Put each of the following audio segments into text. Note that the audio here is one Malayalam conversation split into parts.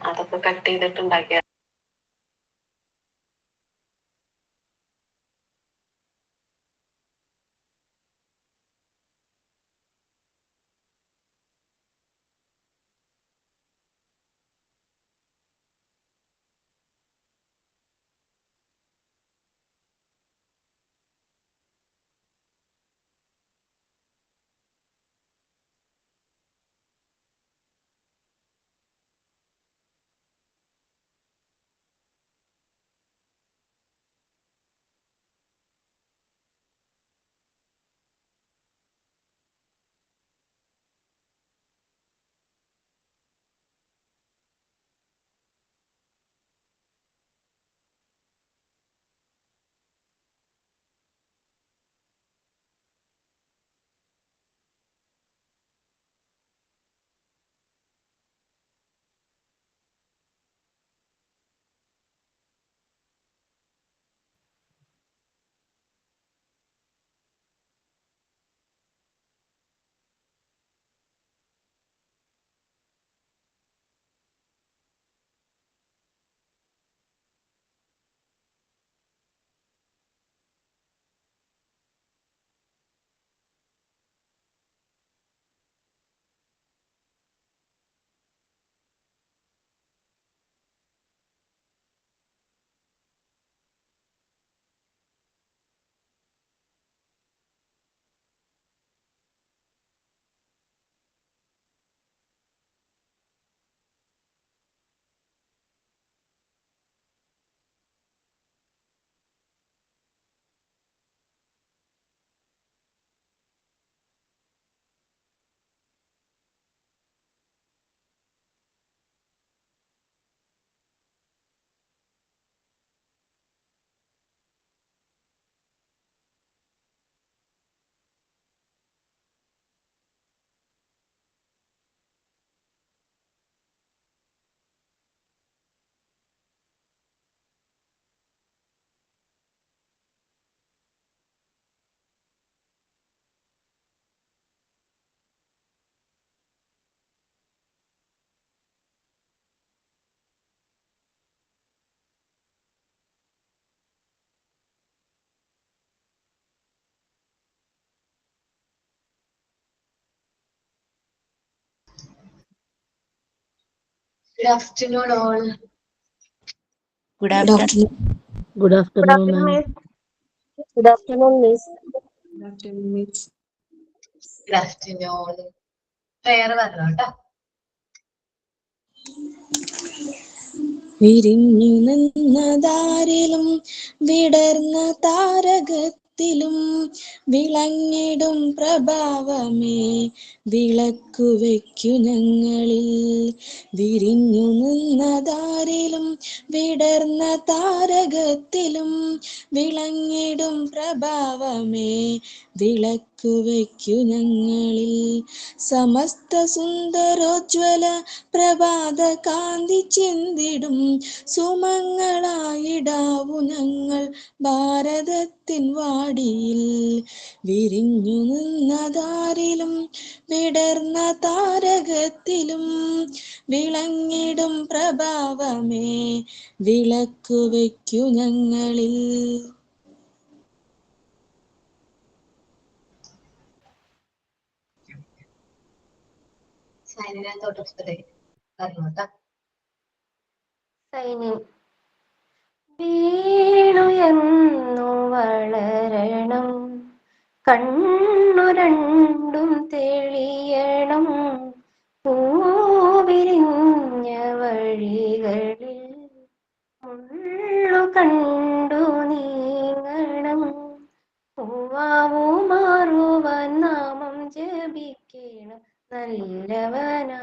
അതൊക്കെ cut ചെയ്തിട്ടുണ്ടാക്കിയ. Good afternoon, all. Good afternoon. Good afternoon, ma'am. Good afternoon, Miss. Good afternoon, Miss. Good afternoon. Prayer പറഞ്ഞു കേട്ടോ. വിരിഞ്ഞു നിന്നതാരിലും വിടർന്ന താരകത്തിലും വിളങ്ങിടും പ്രഭാവമേ വിളക്കു വയ്ക്കു ഞങ്ങളിൽ. വിരിഞ്ഞു നിന്നതാരിലും വിടർന്ന താരകത്തിലും വിളങ്ങിടും പ്രഭാവമേ വിളക്കു വയ്ക്കു ഞങ്ങളിൽ. സമസ്ത സുന്ദരോജ്വല പ്രഭാത കാന്തി ചിന്തിടും സുമങ്ങളായിടാവു ഞങ്ങൾ ഭാരതത്തിൻ വാടിയിൽ. വിരിഞ്ഞു നിന്നതാരിലും വിടർന്ന താരകത്തിലും വിളങ്ങിടും പ്രഭാവമേ വിളക്കു വയ്ക്കു ഞങ്ങളിൽ. സൈനികത്തോട്ട് പറഞ്ഞു കേട്ടോ. വീണുയെന്നു വളരണം, കണ്ണു രണ്ടും തെളിയണം, പൂവിരിഞ്ഞ വഴികളിൽ മുള്ളു കണ്ടു നീങ്ങണം. പൂവാവു മാറുവാൻ നാമം ജപിക്കണം, നല്ലവനാകേണം.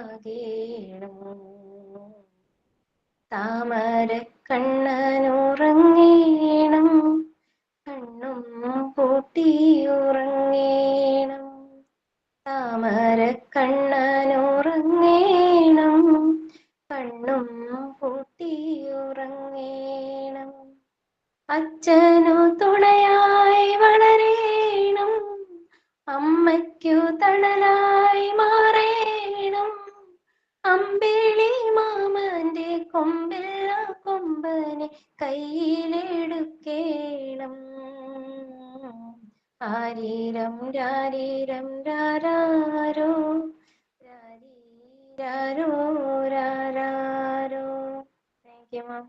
താമര കണ്ണനുറങ്ങേണം, കണ്ണും പൂട്ടിയുറങ്ങേണം. താമര കണ്ണനുറങ്ങേണം, കണ്ണും പൂട്ടിയുറങ്ങേണം. അച്ഛനു തുണയായി വളരേണം, അമ്മയ്ക്കു തണലായി മാറേണം. അമ്പിളി മാമന്റെ കയ്യിലെടുക്കേണം. ആരീരം രാരീരം രാരാരോ രാരീരാരോ രാരാരോ. Thank you ma'am.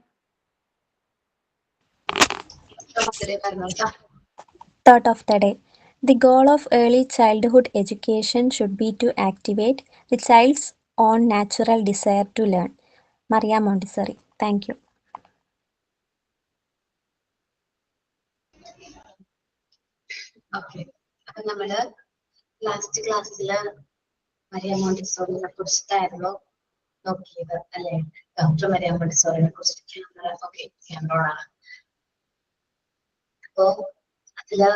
പറഞ്ഞോട്ടാ. Thought of the day. The goal of early childhood education should be to activate the child's own natural desire to learn. Maria Montessori. Thank you. Okay, അപ്പൊ നമ്മള് ലാസ്റ്റ് ക്ലാസ്സില് മരിയ മോണ്ടിസോറിനെ കുറിച്ചിട്ടായിരുന്നു നോക്കിയത് അല്ലെ? ഡോക്ടർ മരിയ മോണ്ടിസോറിനെ കുറിച്ചിട്ട് ഓക്കെ ക്യാമറോണാണ്. അപ്പോ അതില്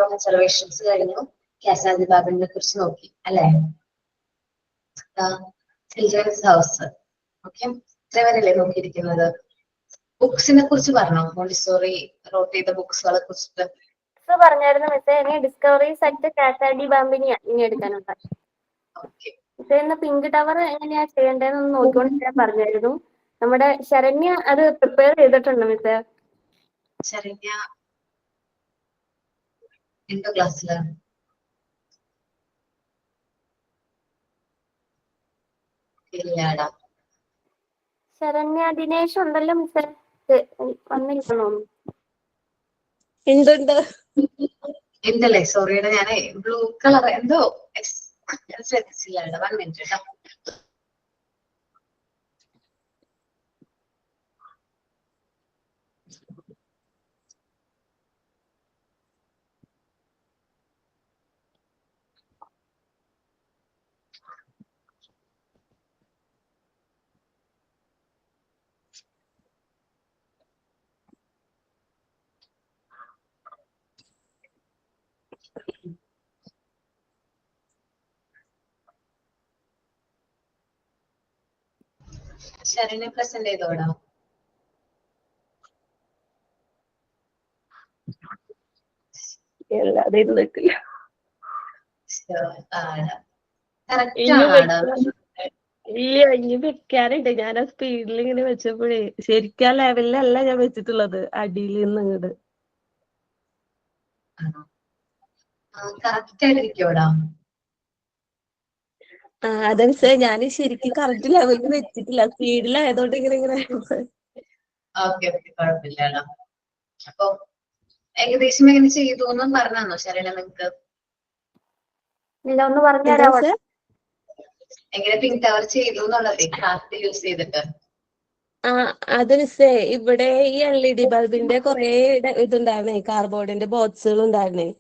ഒബ്സർവേഷൻസ് കഴിഞ്ഞു. കാസാദി ബാബിനെ കുറിച്ച് നോക്കി അല്ലെ? Children's house. ഓക്കെ, ഇത്രവരല്ലേ നോക്കിയിരിക്കുന്നത്. ബുക്സിനെ കുറിച്ച് പറഞ്ഞോ? മോണ്ടിസോറി റോട്ട് ചെയ്ത ബുക്സുകളെ കുറിച്ചിട്ട് പറഞ്ഞായിരുന്നു മിസ്സേ. ഇനി ഡിസ്കവറീസ് അറ്റ് കാസാഡി ബാമ്പിനിയാ ഇനി എടുക്കാനുണ്ട്. ഓക്കെ, മിസ്സേ ഇന്ന് പിങ്ക് ടവർ എങ്ങനെയാ ചെയ്യേണ്ടതെന്ന് നോക്കിക്കൊണ്ട് ഞാൻ പറഞ്ഞായിരുന്നു. നമ്മുടെ ശരണ്യ അത് പ്രിപ്പയർ ചെയ്തിട്ടുണ്ട് മിസ്സേ. ശരണ്യ എന്തോ ക്ലാസ്സില്? ഇല്ലാടാ. ശരണ്യ ദിനേശ് ഉണ്ടല്ലോ മിസ്സേ, വന്നിരിക്കണോ? ഉണ്ട്. എന്തല്ലേ സോറിയുടെ ഞാനേ ബ്ലൂ കളർ എന്തോ ശ്രദ്ധിച്ചില്ല. 1 മിനിറ്റ് കേട്ടോ. ശരണ്യ പ്രസന്റ് ചെയ്തോടാ. അല്ലാതെ ഇരുന്നിട്ടില്ല. കറക്റ്റ് ഇനി ആണാടാ. ഇല്ല, ഇനി വെക്കാനുണ്ട്. ഞാൻ ആ സ്പീഡിൽ ഇങ്ങനെ വെച്ചപ്പോഴേ ശരിക്കും ആ ലെവലിലല്ല ഞാൻ വെച്ചിട്ടുള്ളത്, അടിയിൽ നിന്ന് ഇങ്ങോട്ട്. കറക്റ്റ് ആയിട്ടിരിക്കോടാ. അതനുസരിച്ച് ഞാൻ ശരിക്കും കറക്റ്റ് ലെവലിൽ വെച്ചിട്ടില്ല, സ്പീഡിലായതുകൊണ്ട് ഇങ്ങനെ ഇങ്ങനെ. ഓക്കെ ഓക്കെ, കുഴപ്പമില്ലടാ. അപ്പൊ ഏകദേശം എങ്ങനെ ചെയ്തു എന്നും പറഞ്ഞാന്നോ ശരണ്യ നിങ്ങക്ക്? ഇല്ല, ഒന്ന് എന്താ പറഞ്ഞുതരാമോ? മിസ്സേ? എങ്ങനെ പിങ്ക് ടവർ ചെയ്തു എന്നുള്ളത് ക്രാഫ്റ്റ് യൂസ് ചെയ്തിട്ട്? അത് മിസ്സേ ഇവിടെ ഈ LED ബൾബിന്റെ കുറെ ഇതുണ്ടായിരുന്നേ, കാർഡ്ബോർഡിന്റെ ബോക്സുകൾ ഉണ്ടായിരുന്നേ.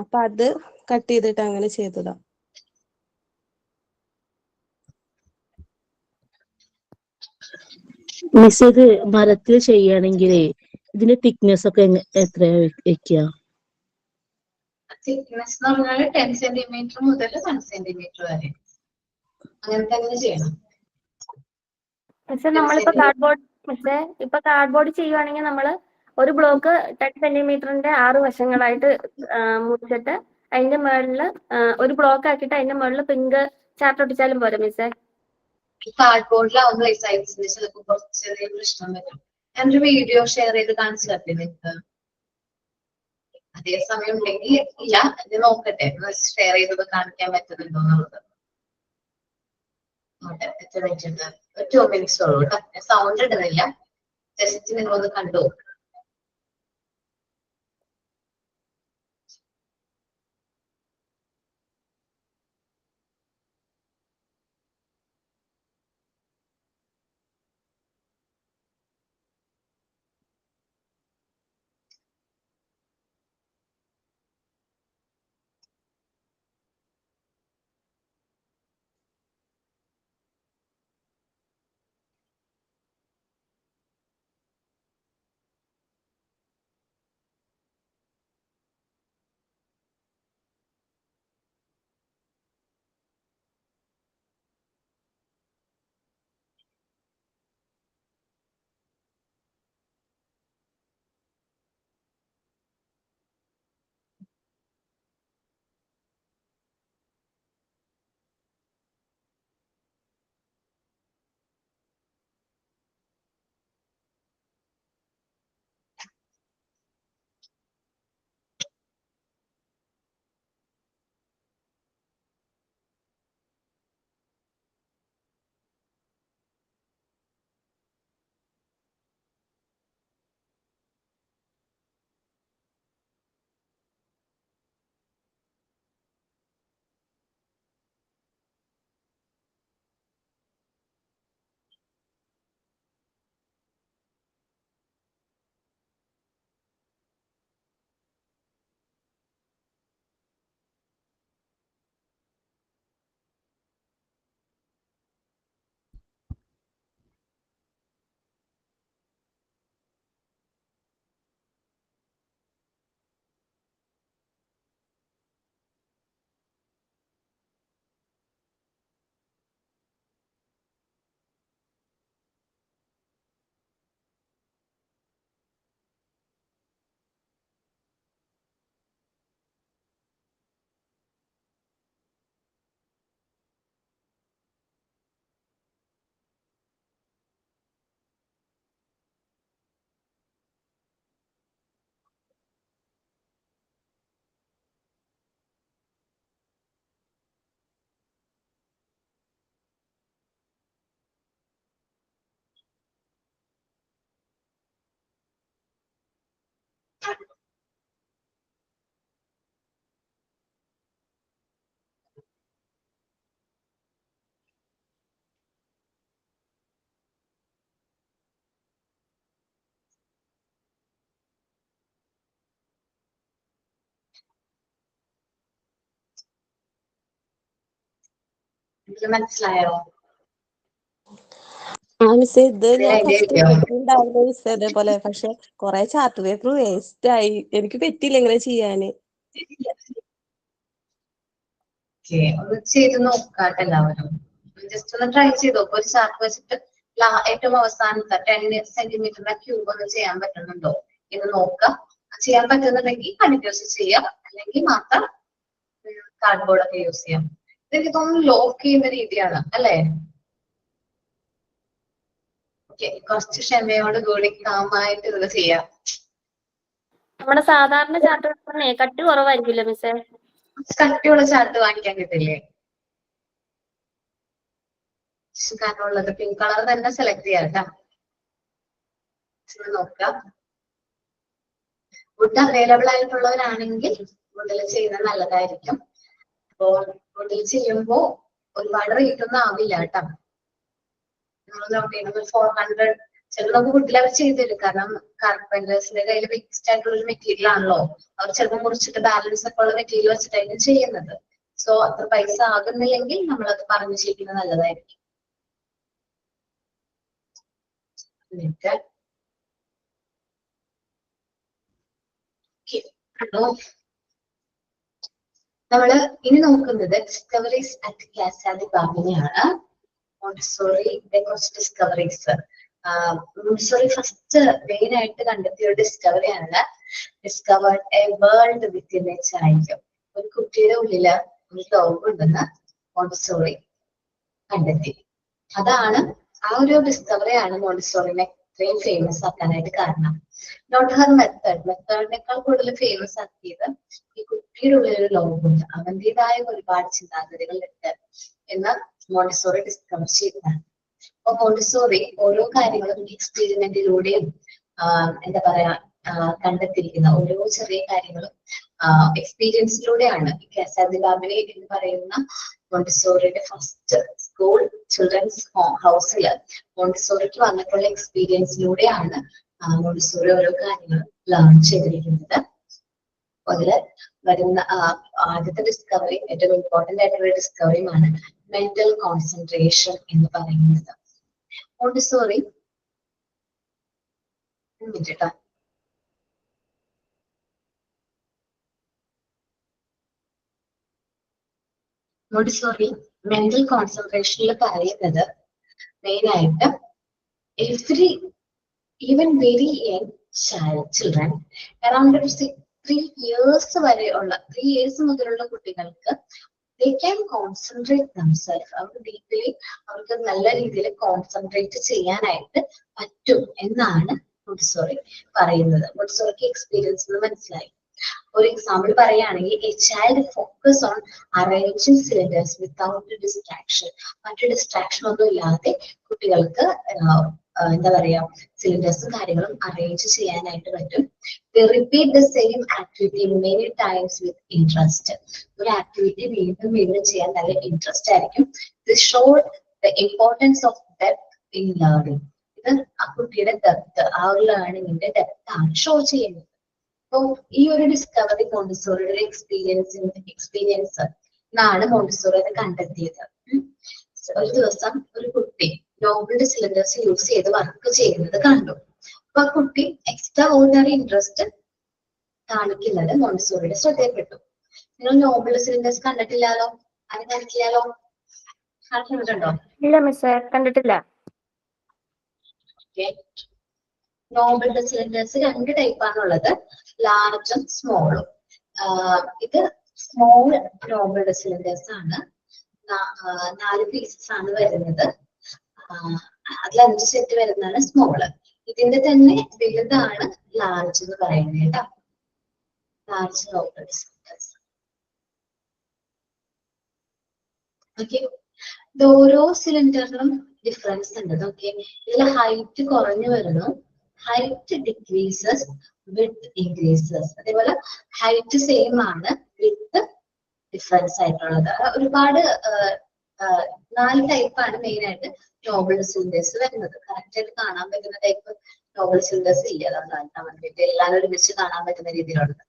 അപ്പൊ അത് കട്ട് ചെയ്തിട്ട് അങ്ങനെ ചെയ്തതാ. മിസ് ഇത് മരത്തിൽ ചെയ്യുകയാണെങ്കിലേ ഇതിന്റെ തിക്നെസ് ഒക്കെ എത്രയാ വെക്കുക? തിക്നെസ് എന്ന് പറഞ്ഞാൽ 10 സെന്റിമീറ്റർ മുതൽ 1 സെന്റിമീറ്റർ വരെ അങ്ങനെ തന്നെ ചെയ്യണം. പക്ഷെ നമ്മളിപ്പോ കാർഡ്ബോർഡ് കാർഡ്ബോർഡ് ചെയ്യുവാണെങ്കിൽ നമ്മള് ഒരു ബ്ലോക്ക് 10 സെന്റിമീറ്ററിന്റെ 6 വശങ്ങളായിട്ട് മുറിച്ചിട്ട് അതിന്റെ മുകളിൽ ഒരു ബ്ലോക്ക് ആക്കിയിട്ട് അതിന്റെ മുകളിൽ പിങ്ക് ചാർട്ട് ഒട്ടിച്ചാലും പോരെ മിസ്സേ? കാർഡ്ബോർഡിലാവുമ്പോൾ ഈ സൈസിന് ചിലപ്പോൾ കുറച്ച് ചെറിയ പ്രശ്നം വരും. ഞാനൊരു വീഡിയോ ഷെയർ ചെയ്ത് കാണിച്ചു തരട്ടെ നിങ്ങൾക്ക്? അതേ സമയം ഉണ്ടെങ്കിൽ ഇല്ല, ഇത് നോക്കട്ടെ ഷെയർ ചെയ്തത് കാണിക്കാൻ പറ്റുന്നുണ്ടോ എന്നുള്ളത്. 2 മിനിറ്റ്സ് ഉള്ളൂ കേട്ടോ. സൗണ്ട് ഇടുന്നില്ല, ജസ്റ്റ് നിങ്ങളൊന്ന് കണ്ടു. ഇത് മനസ്സിലായോ? ആ മിസ്, ഇത് ഞാൻ ഇതിന് idea ഫസ്റ്റ് കിട്ടിയോ? ഉണ്ടായിരുന്നു മിസ് അതേപോലെ. പക്ഷെ കൊറേ ചാർട്ട് പേപ്പർ വേസ്റ്റ് ആയി. എനിക്ക് പറ്റില്ല ഇങ്ങനെ ചെയ്യാന്. ഓക്കെ, ഒന്ന് ചെയ്ത് നോക്കാട്ടെ എല്ലാവരും. ജസ്റ്റ് ഒന്ന് ട്രൈ ചെയ്ത് നോക്കും. ഒരു ചാർട്ട് വെച്ചിട്ട് ഏറ്റവും അവസാനത്തെ 10 സെന്റിമീറ്ററിന്റെ ക്യൂബ് ഒന്ന് ചെയ്യാൻ പറ്റുന്നുണ്ടോ എന്ന് നോക്കാം. ചെയ്യാൻ പറ്റുന്നുണ്ടെങ്കിൽ കണ്ടിന്യൂസ് ചെയ്യാം, അല്ലെങ്കിൽ മാത്രം കാർഡ്ബോർഡ് ഒക്കെ യൂസ് ചെയ്യാം. ഇതെനിക്ക് തോന്നുന്നു ലോക്ക് ചെയ്യുന്ന രീതിയാണ് അല്ലേ? ഓക്കെ, കുറച്ച് ക്ഷമയോട് കൂടി കാമായിട്ട് ഇത് ചെയ്യാം. നമ്മുടെ സാധാരണ ചാർട്ട് പേപ്പറിനെ കട്ടി കുറവായിരിക്കില്ലേ മിസ്സേ? കട്ടിയുള്ള ചാർട്ട് വാങ്ങിക്കാൻ കിട്ടില്ലേ? കനമുള്ളത് പിങ്ക് കളർ തന്നെ സെലക്ട് ചെയ്യാം കേട്ടോ. നോക്കാം. വുഡ് അവൈലബിൾ ആയിട്ടുള്ളവരാണെങ്കിൽ വുഡിൽ ചെയ്യുന്നത് നല്ലതായിരിക്കും. അപ്പോൾ വുഡിൽ ചെയ്യുമ്പോൾ ഒരുപാട് റേറ്റ് ഒന്നും ആവില്ല കേട്ടോ. നമ്മൾ നോട്ട് ചെയ്യുന്നത് 400. ചിലപ്പോൾ നമുക്ക് വുഡിൽ അവർ ചെയ്തുതരും. കാരണം കാർപ്പന്റേഴ്സിന്റെ കയ്യിൽ ഫിക്സ്ഡ് ആയിട്ടുള്ള ഒരു മെറ്റീരിയൽ ആണല്ലോ. അവർ ചിലപ്പോൾ മുറിച്ചിട്ട് ബാലൻസ് ഒക്കെ ഉള്ള മെറ്റീരിയൽ വെച്ചിട്ടായിരിക്കും ചെയ്യുന്നത്. സോ അത്ര പൈസ ആകുന്നില്ലെങ്കിൽ നമ്മളത് പറഞ്ഞു ചെയ്യുന്നത് നല്ലതായിരിക്കും. നമ്മള് ഇനി നോക്കുന്നത് ഡിസ്കവറീസ് അറ്റ് കാസ ദി ബാബിനെയാണ്. മോണ്ടിസോറിയുടെ കുറച്ച് ഡിസ്കവറീസ്. മോണ്ടിസോറി ഫസ്റ്റ് മെയിൻ ആയിട്ട് കണ്ടെത്തിയ ഒരു ഡിസ്കവറിയാണ് discovered a world within a child. ഒരു കുട്ടിയുടെ ഉള്ളില് ഒരു ലോകം ഉണ്ടെന്ന് മോണ്ടിസോറി കണ്ടെത്തി. അതാണ് ആ ഒരു ഡിസ്കവറിയാണ് മോണ്ടിസോറിനെ ഇത്രയും ഫേമസ് ആക്കാനായിട്ട് കാരണം. നോട്ട് ഹർ മെത്തേഡിനേക്കാൾ കൂടുതൽ ഫേമസ് ആക്കിയത് ഈ കുട്ടിയുടെ ഉള്ളിലൊരു ലോകമുണ്ട്, അവന്റേതായ ഒരുപാട് ചിന്താഗതികളുണ്ട് എന്ന് മോണ്ടിസോറി ഡിസ്കവർ ചെയ്തതാണ്. അപ്പൊ മോണ്ടിസോറി ഓരോ കാര്യങ്ങളും എക്സ്പെരിമെന്റിലൂടെയും എന്താ പറയാ കണ്ടെത്തിയിരിക്കുന്ന ഓരോ ചെറിയ കാര്യങ്ങളും എക്സ്പീരിയൻസിലൂടെയാണ്. ഈ കാസ ദി ബാബിനെ എന്ന് പറയുന്ന മോണ്ടിസോറിയുടെ ഫസ്റ്റ് സ്കൂൾ ചിൽഡ്രൻസ് ഹൗസില് മോണ്ടിസോറിക്ക് വന്നിട്ടുള്ള എക്സ്പീരിയൻസിലൂടെയാണ് മോണ്ടിസോറി ഓരോ കാര്യങ്ങളും ലേൺ ചെയ്തിരിക്കുന്നത്. അതില് വരുന്ന ആദ്യത്തെ ഡിസ്കവറി, ഏറ്റവും ഇമ്പോർട്ടന്റ് ആയിട്ടുള്ള ഡിസ്കവറിയുമാണ് മെന്റൽ കോൺസെൻട്രേഷൻ എന്ന് പറയുന്നത്. മോണ്ടിസോറി മോണ്ടിസോറി മെന്റൽ കോൺസെൻട്രേഷനിൽ പറയുന്നത് മെയിൻ ആയിട്ട് even very young children around 3 years വരെയുള്ള 3 ഇയേഴ്സ് മുതലുള്ള കുട്ടികൾക്ക് they can concentrate themselves. അവർക്ക് ഡീപ്ലി അവർക്ക് നല്ല രീതിയിൽ കോൺസെൻട്രേറ്റ് ചെയ്യാനായിട്ട് പറ്റും എന്നാണ് മോണ്ടിസോറി പറയുന്നത്. മോണ്ടിസോറിക്ക് എക്സ്പീരിയൻസ് മനസ്സിലായി. ഒരു എക്സാമ്പിൾ പറയുകയാണെങ്കിൽ A child focus on arranging cylinders without distraction. മറ്റു ഡിസ്ട്രാക്ഷൻ ഒന്നും ഇല്ലാതെ കുട്ടികൾക്ക് എന്താ പറയാ സിലിണ്ടേഴ്സും കാര്യങ്ങളും അറേഞ്ച് ചെയ്യാനായിട്ട് പറ്റും. Repeat the same activity many times with interest. ഒരു ആക്ടിവിറ്റി വീണ്ടും വീണ്ടും ചെയ്യാൻ നല്ല ഇൻട്രസ്റ്റ് ആയിരിക്കും. This showed the importance of depth in learning. ഇത് ആ കുട്ടിയുടെ ഡെപ്ത്, ആ ഒരു ലേണിംഗിന്റെ ഡെപ്ത് ആണ് ഷോ ചെയ്യുന്നത്. അപ്പൊ ഈ ഒരു ഡിസ്കവറി മോണ്ടിസോറിയുടെ എക്സ്പീരിയൻസ് എന്നാണ് മോണ്ടിസോറി അത് കണ്ടെത്തിയത്. ഒരു ദിവസം ഒരു കുട്ടി നോബിളുടെ സിലിണ്ടേഴ്സ് യൂസ് ചെയ്ത് വർക്ക് ചെയ്യുന്നത് കണ്ടു. അപ്പൊ ആ കുട്ടി എക്സ്ട്രാ ഓർഡിനറി ഇൻട്രസ്റ്റ് കാണിക്കുന്നത് മോണ്ടിസോറിയുടെ ശ്രദ്ധയിൽപ്പെട്ടു. നിങ്ങൾ നോബിളുടെ സിലിണ്ടേഴ്സ് കണ്ടിട്ടില്ലാലോ? അത് കണ്ടിട്ടില്ലാലോ? കണ്ടിട്ടുണ്ടോ? ഇല്ല മിസ്സേ, കണ്ടിട്ടില്ല. നോബിളുടെ സിലിണ്ടേഴ്സ് 2 ടൈപ്പാണുള്ളത്, ലാർജും സ്മോളും. ഇത് സ്മോൾ നോബിളുടെ സിലിണ്ടേഴ്സ് ആണ്. 4 പീസസ് ആണ് വരുന്നത്. അതിൽ 5 സെറ്റ് വരുന്നതാണ് സ്മോള്. ഇതിന്റെ തന്നെ വലുതാണ് ലാർജ് എന്ന് പറയുന്നത് കേട്ടോ. Large നോബിളുടെ cylinders. ഓക്കെ, ഇത് ഓരോ സിലിണ്ടറിലും ഡിഫറൻസ് ഉണ്ട്. ഓക്കെ, ഇതിൽ ഹൈറ്റ് കുറഞ്ഞു വരുന്നു, ഹൈറ്റ് ഡിക്രീസസ്, വിഡ്ത്ത് ഇൻക്രീസസ്. അതേപോലെ ഹൈറ്റ് സെയിം ആണ്, വിഡ്ത്ത് ഡിഫറൻസ് ആയിട്ടുള്ളത്. ഒരുപാട് 4 ടൈപ്പാണ് മെയിൻ ആയിട്ട് നോബിൾ സിലിണ്ടേഴ്സ് വരുന്നത്. കറക്റ്റ് ആയിട്ട് കാണാൻ പറ്റുന്ന ടൈപ്പ് നോബിൾ സിലിണ്ടേഴ്സ് ഇല്ല. അതാണ് വേണ്ടിയിട്ട് എല്ലാം ഒരുമിച്ച് കാണാൻ പറ്റുന്ന രീതിയിലുള്ളത്.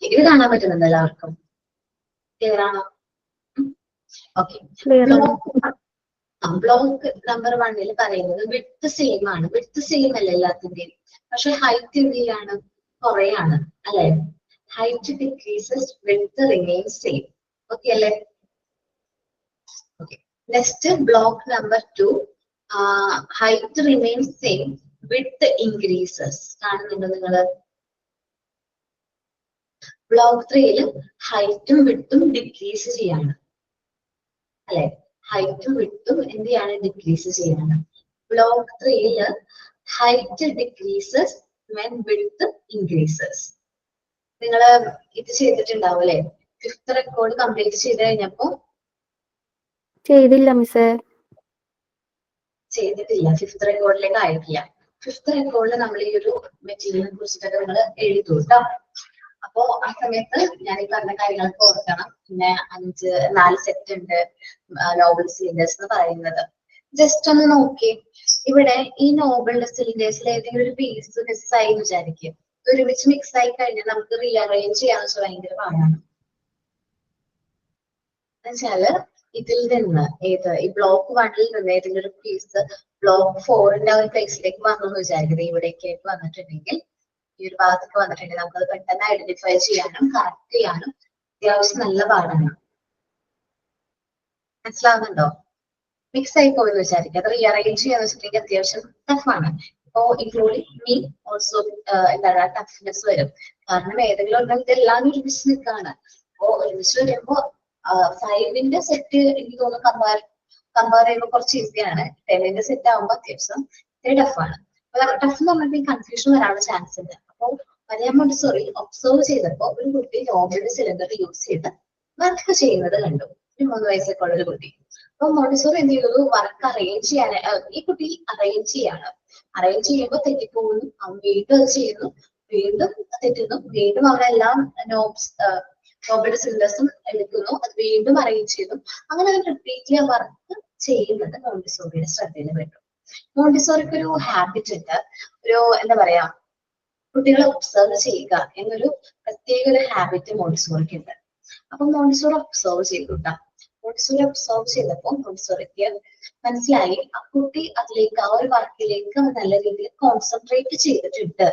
ഇത് കാണാൻ പറ്റുന്നുണ്ട് എല്ലാവർക്കും? ക്ലിയർ ആണോ? ഓക്കെ. ക്ലിയർ ആണ്. ബ്ലോക്ക് നമ്പർ 1 പറയുന്നത് വിഡ്ത്ത് സെയിം ആണ്. വിഡ്ത്ത് സെയിം അല്ല എല്ലാത്തിന്റെയും, പക്ഷെ ഹൈറ്റ് എന്ത് ചെയ്യാണ്? കുറയാണ് അല്ലെ? Height decreases, width remains same. Okay അല്ലേ? Okay. Next block number 2, height remains same, width increases. കാണുന്നുണ്ടോ നിങ്ങള്? ബ്ലോക്ക് 3 ഹൈറ്റും വിഡ്ത്തും ഡിക്രീസ് ചെയ്യാണ് അല്ലെ? ഹൈറ്റും വിഡ്ത്തും എന്ത് ചെയ്യാണ്? ഡിക്രീസ് ചെയ്യാണ്. Block 3 height decreases when width increases. നിങ്ങള് ഇത് ചെയ്തിട്ടുണ്ടാവും അല്ലെ? 5th റെക്കോർഡ് കംപ്ലീറ്റ് ചെയ്ത് കഴിഞ്ഞപ്പോ ചെയ്തില്ല മിസ്സേ. ചെയ്തിട്ടില്ല, 5th റെക്കോർഡിലേക്ക് ആയിട്ടില്ല. 5th റെക്കോർഡിൽ നമ്മൾ ഈ ഒരു മെറ്റീരിയലിനെ കുറിച്ചിട്ടൊക്കെ നിങ്ങൾ എഴുതൂ കേട്ടോ. അപ്പോ ആ സമയത്ത് ഞാൻ ഈ പറഞ്ഞ കാര്യങ്ങളൊക്കെ ഓർക്കണം. പിന്നെ 4 സെറ്റ് ഉണ്ട് നോബൽ സിലിണ്ടേഴ്സ് എന്ന് പറയുന്നത്. ജസ്റ്റ് ഒന്ന് നോക്കി, ഇവിടെ ഈ നോബൽ സിലിണ്ടേഴ്സിൽ ഏതെങ്കിലും ഒരു പീസ് മിസ് ആയി എന്ന് വിചാരിക്കും. ഒരുമിച്ച് മിക്സ് ആയി കഴിഞ്ഞാൽ നമുക്ക് റീഅറേഞ്ച് ചെയ്യാന്ന് വെച്ചാൽ ഭയങ്കര പാടാണ്. എന്നുവെച്ചാല് ഇതിൽ നിന്ന് ഈ ബ്ലോക്ക് 1 നിന്ന് ഏതെങ്കിലും ഒരു പീസ് ബ്ലോക്ക് 4 ഒരു പ്ലേസിലേക്ക് വന്നു എന്ന് വിചാരിക്കുന്നത്, ഇവിടേക്ക് വന്നിട്ടുണ്ടെങ്കിൽ, ഈ ഒരു ഭാഗത്തേക്ക് വന്നിട്ടുണ്ടെങ്കിൽ നമുക്കത് പെട്ടെന്ന് ഐഡന്റിഫൈ ചെയ്യാനും കറക്റ്റ് ചെയ്യാനും അത്യാവശ്യം നല്ല പാടാണ്. മനസ്സിലാവുന്നുണ്ടോ? മിക്സ് ആയി പോയെന്ന് വിചാരിക്കുക, അത് റീഅറേഞ്ച് ചെയ്യാന്ന് വെച്ചിട്ടുണ്ടെങ്കിൽ അത്യാവശ്യം ടഫാണ്. ഇപ്പോ ഇൻക്ലൂഡിങ് മീ ഓൾസോ എന്താണ് ടഫ്നെസ് വരും. കാരണം ഏതെങ്കിലും ഒന്നും ഇതെല്ലാം ഒരുമിച്ച് നിൽക്കാണ്. അപ്പോ ഒരുമിച്ച് വരുമ്പോ 5ന്റെ സെറ്റ് എനിക്ക് തോന്നുന്നു കമ്പയർ ചെയ്യുമ്പോൾ കുറച്ച് ഈസിയാണ്. 10ന്റെ സെറ്റ് ആകുമ്പോൾ അത്യാവശ്യം ടഫാണ്. ടഫ് എന്ന് പറഞ്ഞാൽ കൺഫ്യൂഷൻ വരാനുള്ള ചാൻസ് ഉണ്ട്. അപ്പോൾ മറിയം മോണ്ടിസോറി ഒബ്സർവ് ചെയ്തപ്പോൾ ഒരു കുട്ടി നോബൽ സിലിണ്ടർ യൂസ് ചെയ്ത് വർക്ക് ചെയ്യുന്നത് കണ്ടു. 3 വയസ്സൊക്കെ ഉള്ള ഒരു കുട്ടി. അപ്പൊ മോണ്ടിസോറി എന്ത് ചെയ്തു? വർക്ക് അറേഞ്ച് ചെയ്യാൻ ഈ കുട്ടി അറേഞ്ച് ചെയ്യാണ്. അറേഞ്ച് ചെയ്യുമ്പോൾ തെറ്റിപ്പോകുന്നു, അവൻ വീണ്ടും അത് ചെയ്യുന്നു, വീണ്ടും തെറ്റുന്നു, വീണ്ടും അവരെല്ലാം നോബൽ സിലിണ്ടേഴ്സും എടുക്കുന്നു, അത് വീണ്ടും അറേഞ്ച് ചെയ്യുന്നു. അങ്ങനെ ഒരു റിപ്പീറ്റ്ലി വർക്ക് ചെയ്യുന്നത് മോണ്ടിസോറിയുടെ ശ്രദ്ധയിൽ പെട്ടു. മോണ്ടിസോറിക്ക് ഒരു ഹാബിറ്റ് ഉണ്ട്, ഒരു എന്താ പറയാ, കുട്ടികളെ ഒബ്സർവ് ചെയ്യുക എന്നൊരു പ്രത്യേക ഒരു ഹാബിറ്റ് മോണ്ടിസോറിക്ക് ഉണ്ട്. അപ്പൊ മോണ്ടിസോറി ഒബ്സർവ് ചെയ്തു കേട്ടോ. മോണ്ടിസോറി ഒബ്സർവ് ചെയ്തപ്പോൾ മോണ്ടിസോറിക്ക് മനസ്സിലായി ആ കുട്ടി അതിലേക്ക്, ആ ഒരു വർക്കിലേക്ക് നല്ല രീതിയിൽ കോൺസെൻട്രേറ്റ് ചെയ്തിട്ടുണ്ട്